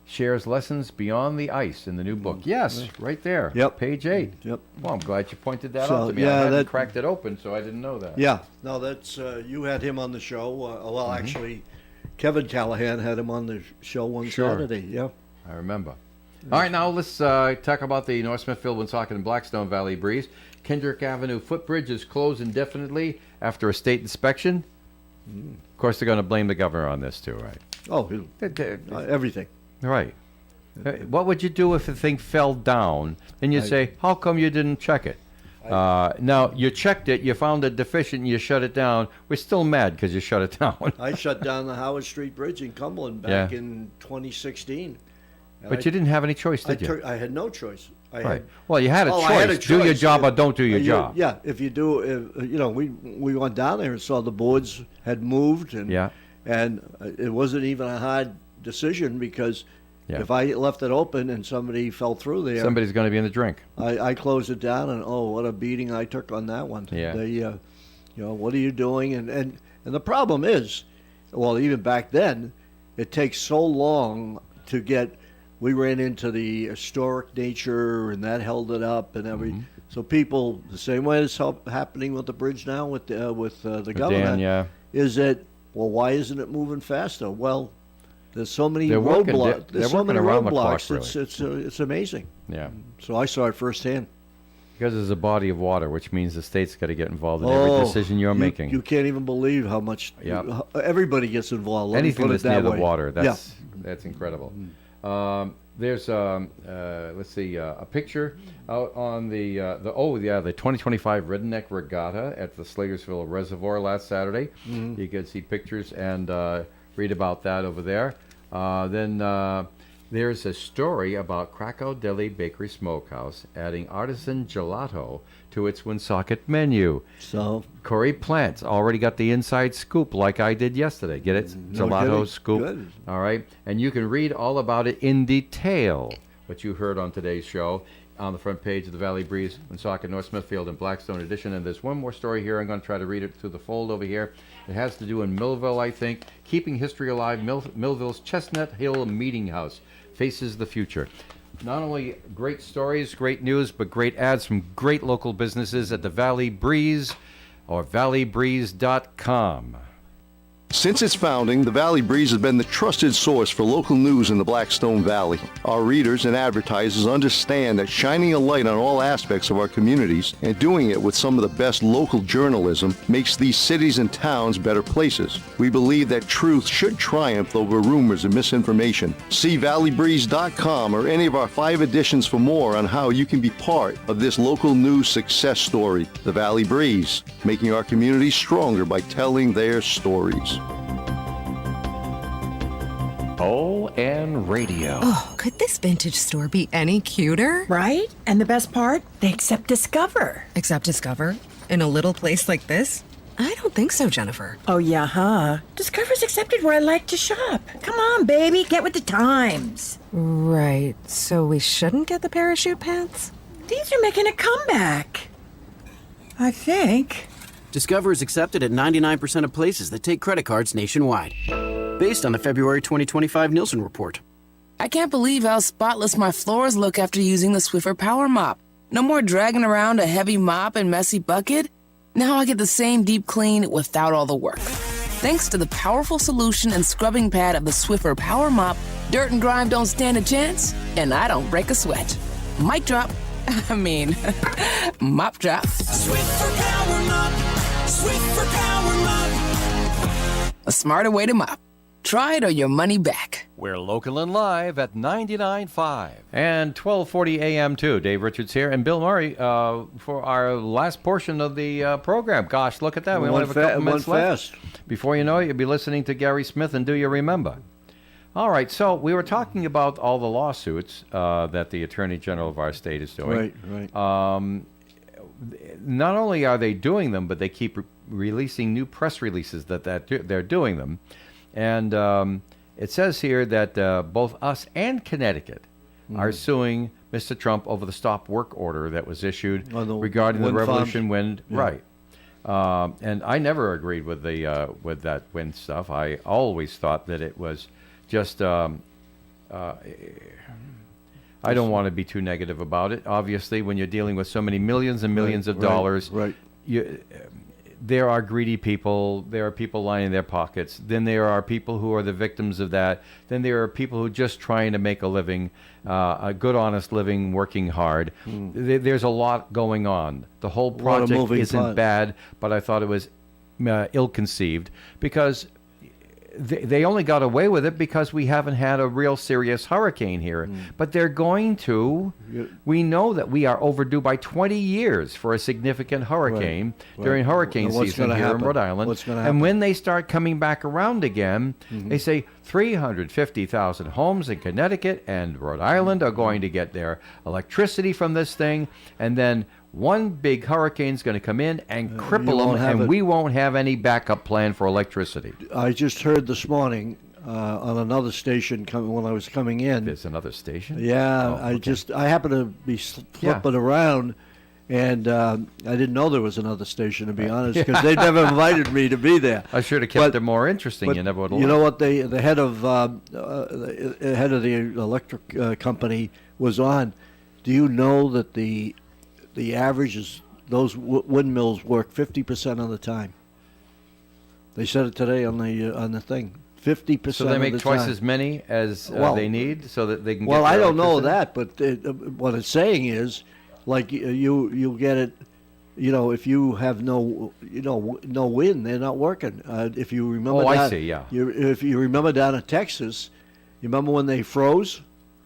shares lessons beyond the ice in the new book. Yes, right there. Yep. Page 8. Yep. Well, I'm glad you pointed that So, out to me. yeah, I hadn't that- cracked it open, so I didn't know that. Yeah. No, that's you had him on the show. Well, actually, Kevin Callahan had him on the show one Sure. Saturday. Yeah. I remember. All right, now let's talk about the North Smithfield, Woonsocket, and Blackstone Valley Breeze. Kendrick Avenue footbridge is closed indefinitely after a state inspection. Of course, they're going to blame the governor on this too, right? Oh, everything. Right. What would you do if the thing fell down? And you'd say, how come you didn't check it? Now, you checked it, you found it deficient, and you shut it down. We're still mad because you shut it down. I shut down the Howard Street Bridge in Cumberland back in 2016. And But you didn't have any choice, did you? I had no choice. Right. Well, you had a Oh, choice. I had a Do your choice. job or don't do your job. Yeah, if you do, we went down there and saw the boards had moved, and Yeah. and it wasn't even a hard decision because Yeah. if I left it open and somebody fell through there, Somebody's going to be in the drink. I closed it down, and oh, what a beating I took on that one. Yeah. They, what are you doing? And the problem is, well, even back then, it takes so long to get. We ran into the historic nature, and that held it up, and Mm-hmm. so people, the same way it's happening with the bridge now with the governor, Dan, yeah. is that well, why isn't it moving faster? Well, there's so many They're working roadblocks. they're There's so working many around the roadblocks. clock, It's amazing. Yeah. So I saw it firsthand. Because there's a body of water, which means the state's got to get involved in every decision you're making. You can't even believe how much Yeah. everybody gets involved. Let me Anything put that's it that near way. the water, Yeah. that's incredible. There's let's see a picture out on the 2025 Redneck Regatta at the Slatersville Reservoir last Saturday. You can see pictures and read about that over there. Then there's a story about Krakow Deli Bakery Smokehouse adding artisan gelato to its Woonsocket menu. So Corey Plants already got the inside scoop like I did yesterday. Get it? No Gelato kidding. scoop. Good. All right. And you can read all about it in detail, what you heard on today's show, on the front page of the Valley Breeze, Woonsocket, North Smithfield, and Blackstone edition. And there's one more story here. I'm going to try to read it through the fold over here. It has to do in Millville, I think. Keeping history alive, Millville's Chestnut Hill Meeting House faces the future. Not only great stories, great news, but great ads from great local businesses at the Valley Breeze or valleybreeze.com. Since its founding, the Valley Breeze has been the trusted source for local news in the Blackstone Valley. Our readers and advertisers understand that shining a light on all aspects of our communities and doing it with some of the best local journalism makes these cities and towns better places. We believe that truth should triumph over rumors and misinformation. See valleybreeze.com or any of our 5 editions for more on how you can be part of this local news success story. The Valley Breeze, making our communities stronger by telling their stories. ON Radio. Oh, could this vintage store be any cuter? Right? And the best part? They accept Discover. Except Discover? In a little place like this? I don't think so, Jennifer. Oh, yeah, huh? Discover's accepted where I like to shop. Come on, baby, get with the times. Right, so we shouldn't get the parachute pants? These are making a comeback. I think. Discover is accepted at 99% of places that take credit cards nationwide. Based on the February 2025 Nielsen report. I can't believe how spotless my floors look after using the Swiffer Power Mop. No more dragging around a heavy mop and messy bucket. Now I get the same deep clean without all the work. Thanks to the powerful solution and scrubbing pad of the Swiffer Power Mop, dirt and grime don't stand a chance, and I don't break a sweat. Mic drop. I mean, mop drop. Swiffer Power Mop. Swiffer Power Mop. A smarter way to mop. Try it or your money back. We're local and live at 99.5 and 12:40 a.m. too. Dave Richards here and Bill Murray for our last portion of the program. Gosh, look at that. We only have a couple minutes left. Before you know it, you'll be listening to Gary Smith and Do You Remember? All right, so we were talking about all the lawsuits that the Attorney General of our state is doing. Right. Not only are they doing them, but they keep releasing new press releases that they're doing them. And it says here that both us and Connecticut are suing Mr. Trump over the stop work order that was issued regarding the Revolution Wind. Yeah. Right. And I never agreed with that wind stuff. I always thought that it was just... I don't want to be too negative about it. Obviously, when you're dealing with so many millions and millions of dollars... Right. There are greedy people. There are people lining their pockets. Then there are people who are the victims of that. Then there are people who are just trying to make a living, a good, honest living, working hard. There's a lot going on. The whole project isn't bad, but I thought it was ill-conceived because they only got away with it because we haven't had a real serious hurricane here. But they're going to. We know that we are overdue by 20 years for a significant hurricane during hurricane season here in Rhode Island. What's going to happen? And when they start coming back around again, they say 350,000 homes in Connecticut and Rhode Island are going to get their electricity from this thing. And then one big hurricane's going to come in and cripple them, and we won't have any backup plan for electricity. I just heard this morning on another station when I was coming in. There's another station? Yeah, I happened to be flipping around, and I didn't know there was another station, to be honest, because they never invited me to be there. I should have kept it more interesting. You never would have. You know what? The head of the electric company was on. Do you know that the average is those windmills work 50% of the time? They said it today on the thing. 50% of the time. So they make twice as many as they need, so that they can. Well, get I don't know that, but what it's saying is, like you get it. You know, if you have no wind, they're not working. If you remember. Oh, I see. Yeah. If you remember down in Texas, you remember when they froze?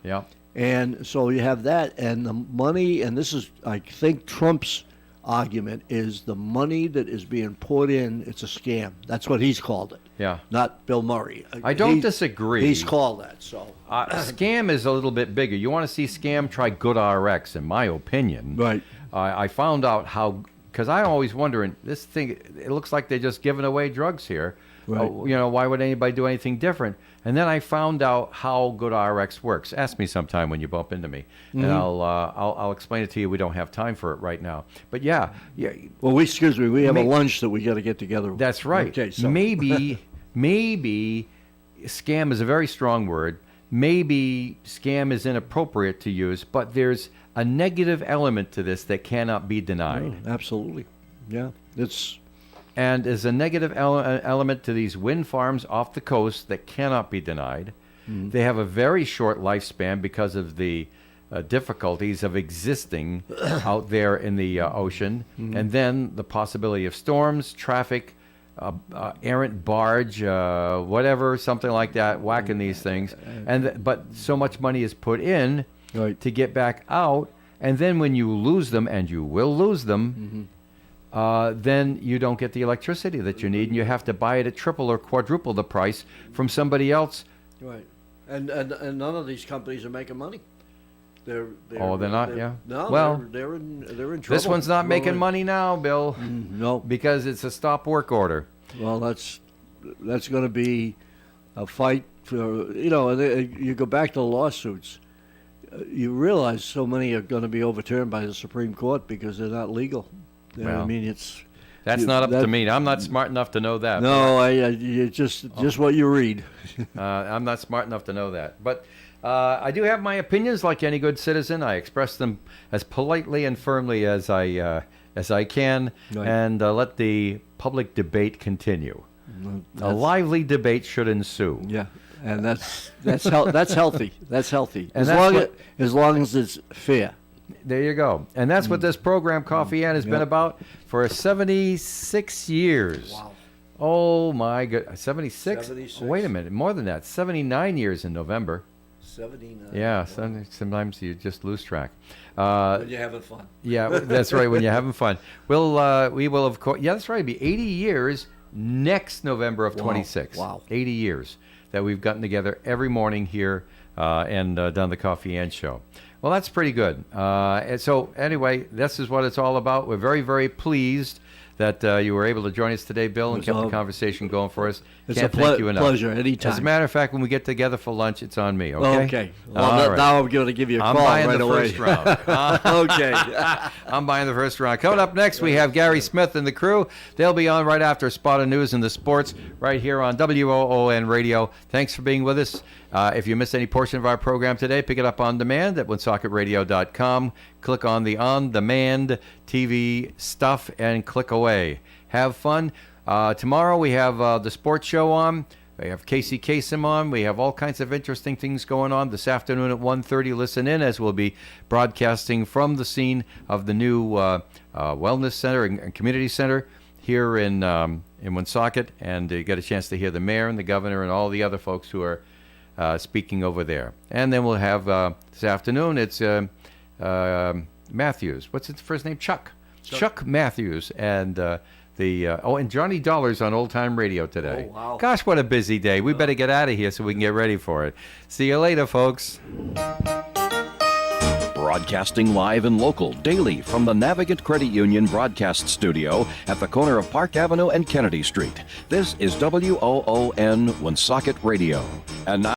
Yeah. And so you have that, and the money, and this is, I think, Trump's argument is the money that is being poured in, it's a scam. That's what he's called it. Yeah. Not Bill Murray. I don't disagree. He's called that, so. Scam is a little bit bigger. You want to see scam, try Good RX, in my opinion. Right. I found out how, because I'm always wondering, this thing, it looks like they're just giving away drugs here. Right. Why would anybody do anything different? And then I found out how Good RX works. Ask me sometime when you bump into me, and I'll explain it to you. We don't have time for it right now, but yeah. Well, we have a lunch that we got to get together. That's right. Okay, so maybe scam is a very strong word. Maybe scam is inappropriate to use, but there's a negative element to this that cannot be denied. Absolutely, yeah. And there's a negative element to these wind farms off the coast that cannot be denied. They have a very short lifespan because of the difficulties of existing out there in the ocean, and then the possibility of storms, traffic, errant barge, whatever, something like that, whacking these things. But so much money is put in to get back out, and then when you lose them, and you will lose them, then you don't get the electricity that you need, and you have to buy it at triple or quadruple the price from somebody else. Right. And none of these companies are making money. They're not. Yeah. No. Well, they're in trouble. This one's not making money now, Bill. No. Because it's a stop work order. Well, that's going to be a fight for, you go back to the lawsuits. You realize so many are going to be overturned by the Supreme Court because they're not legal. You know what I mean, that's not up to me. I'm not smart enough to know that. No, you just what you read. I'm not smart enough to know that. But I do have my opinions, like any good citizen. I express them as politely and firmly as I can, and let the public debate continue. A lively debate should ensue. Yeah, and that's healthy. That's healthy. And as long as it's fair. There you go. And that's what this program, Coffee Ann, has been about for 76 years. Wow. Oh, my goodness. 76? 76. Wait a minute. More than that. 79 years in November. 79. Yeah, sometimes you just lose track. When you're having fun. Yeah, that's right, when you're having fun. We will, of course, yeah, that's right. It'll be 80 years next November of 26. Wow. 80 years that we've gotten together every morning here and done the Coffee Ann Show. Well, that's pretty good. And so, anyway, this is what it's all about. We're very, very pleased that you were able to join us today, Bill, and kept the conversation going for us. It's Can't a thank you enough. pleasure, anytime. As a matter of fact, when we get together for lunch, it's on me, okay? Okay. Well, All right. now I'm going to give you a call buying right the away. first round. Okay. I'm buying the first round. Coming up next, we have Gary Smith and the crew. They'll be on right after Spot of News and the Sports right here on WOON Radio. Thanks for being with us. If you missed any portion of our program today, pick it up on demand at woonsocketradio.com. Click on the on-demand TV stuff and click away. Have fun. Tomorrow we have the sports show on. We have Casey Kasem on. We have all kinds of interesting things going on this afternoon at 1:30. Listen in as we'll be broadcasting from the scene of the new Wellness Center and Community Center here in Woonsocket. And you get a chance to hear the mayor and the governor and all the other folks who are speaking over there. And then we'll have this afternoon, it's Matthews. What's his first name? Chuck Matthews. And and Johnny Dollar's on Old Time Radio today. Oh, wow. Gosh, what a busy day. We better get out of here so we can get ready for it. See you later, folks. Broadcasting live and local daily from the Navigant Credit Union broadcast studio at the corner of Park Avenue and Kennedy Street. This is WOON Woonsocket Radio. And now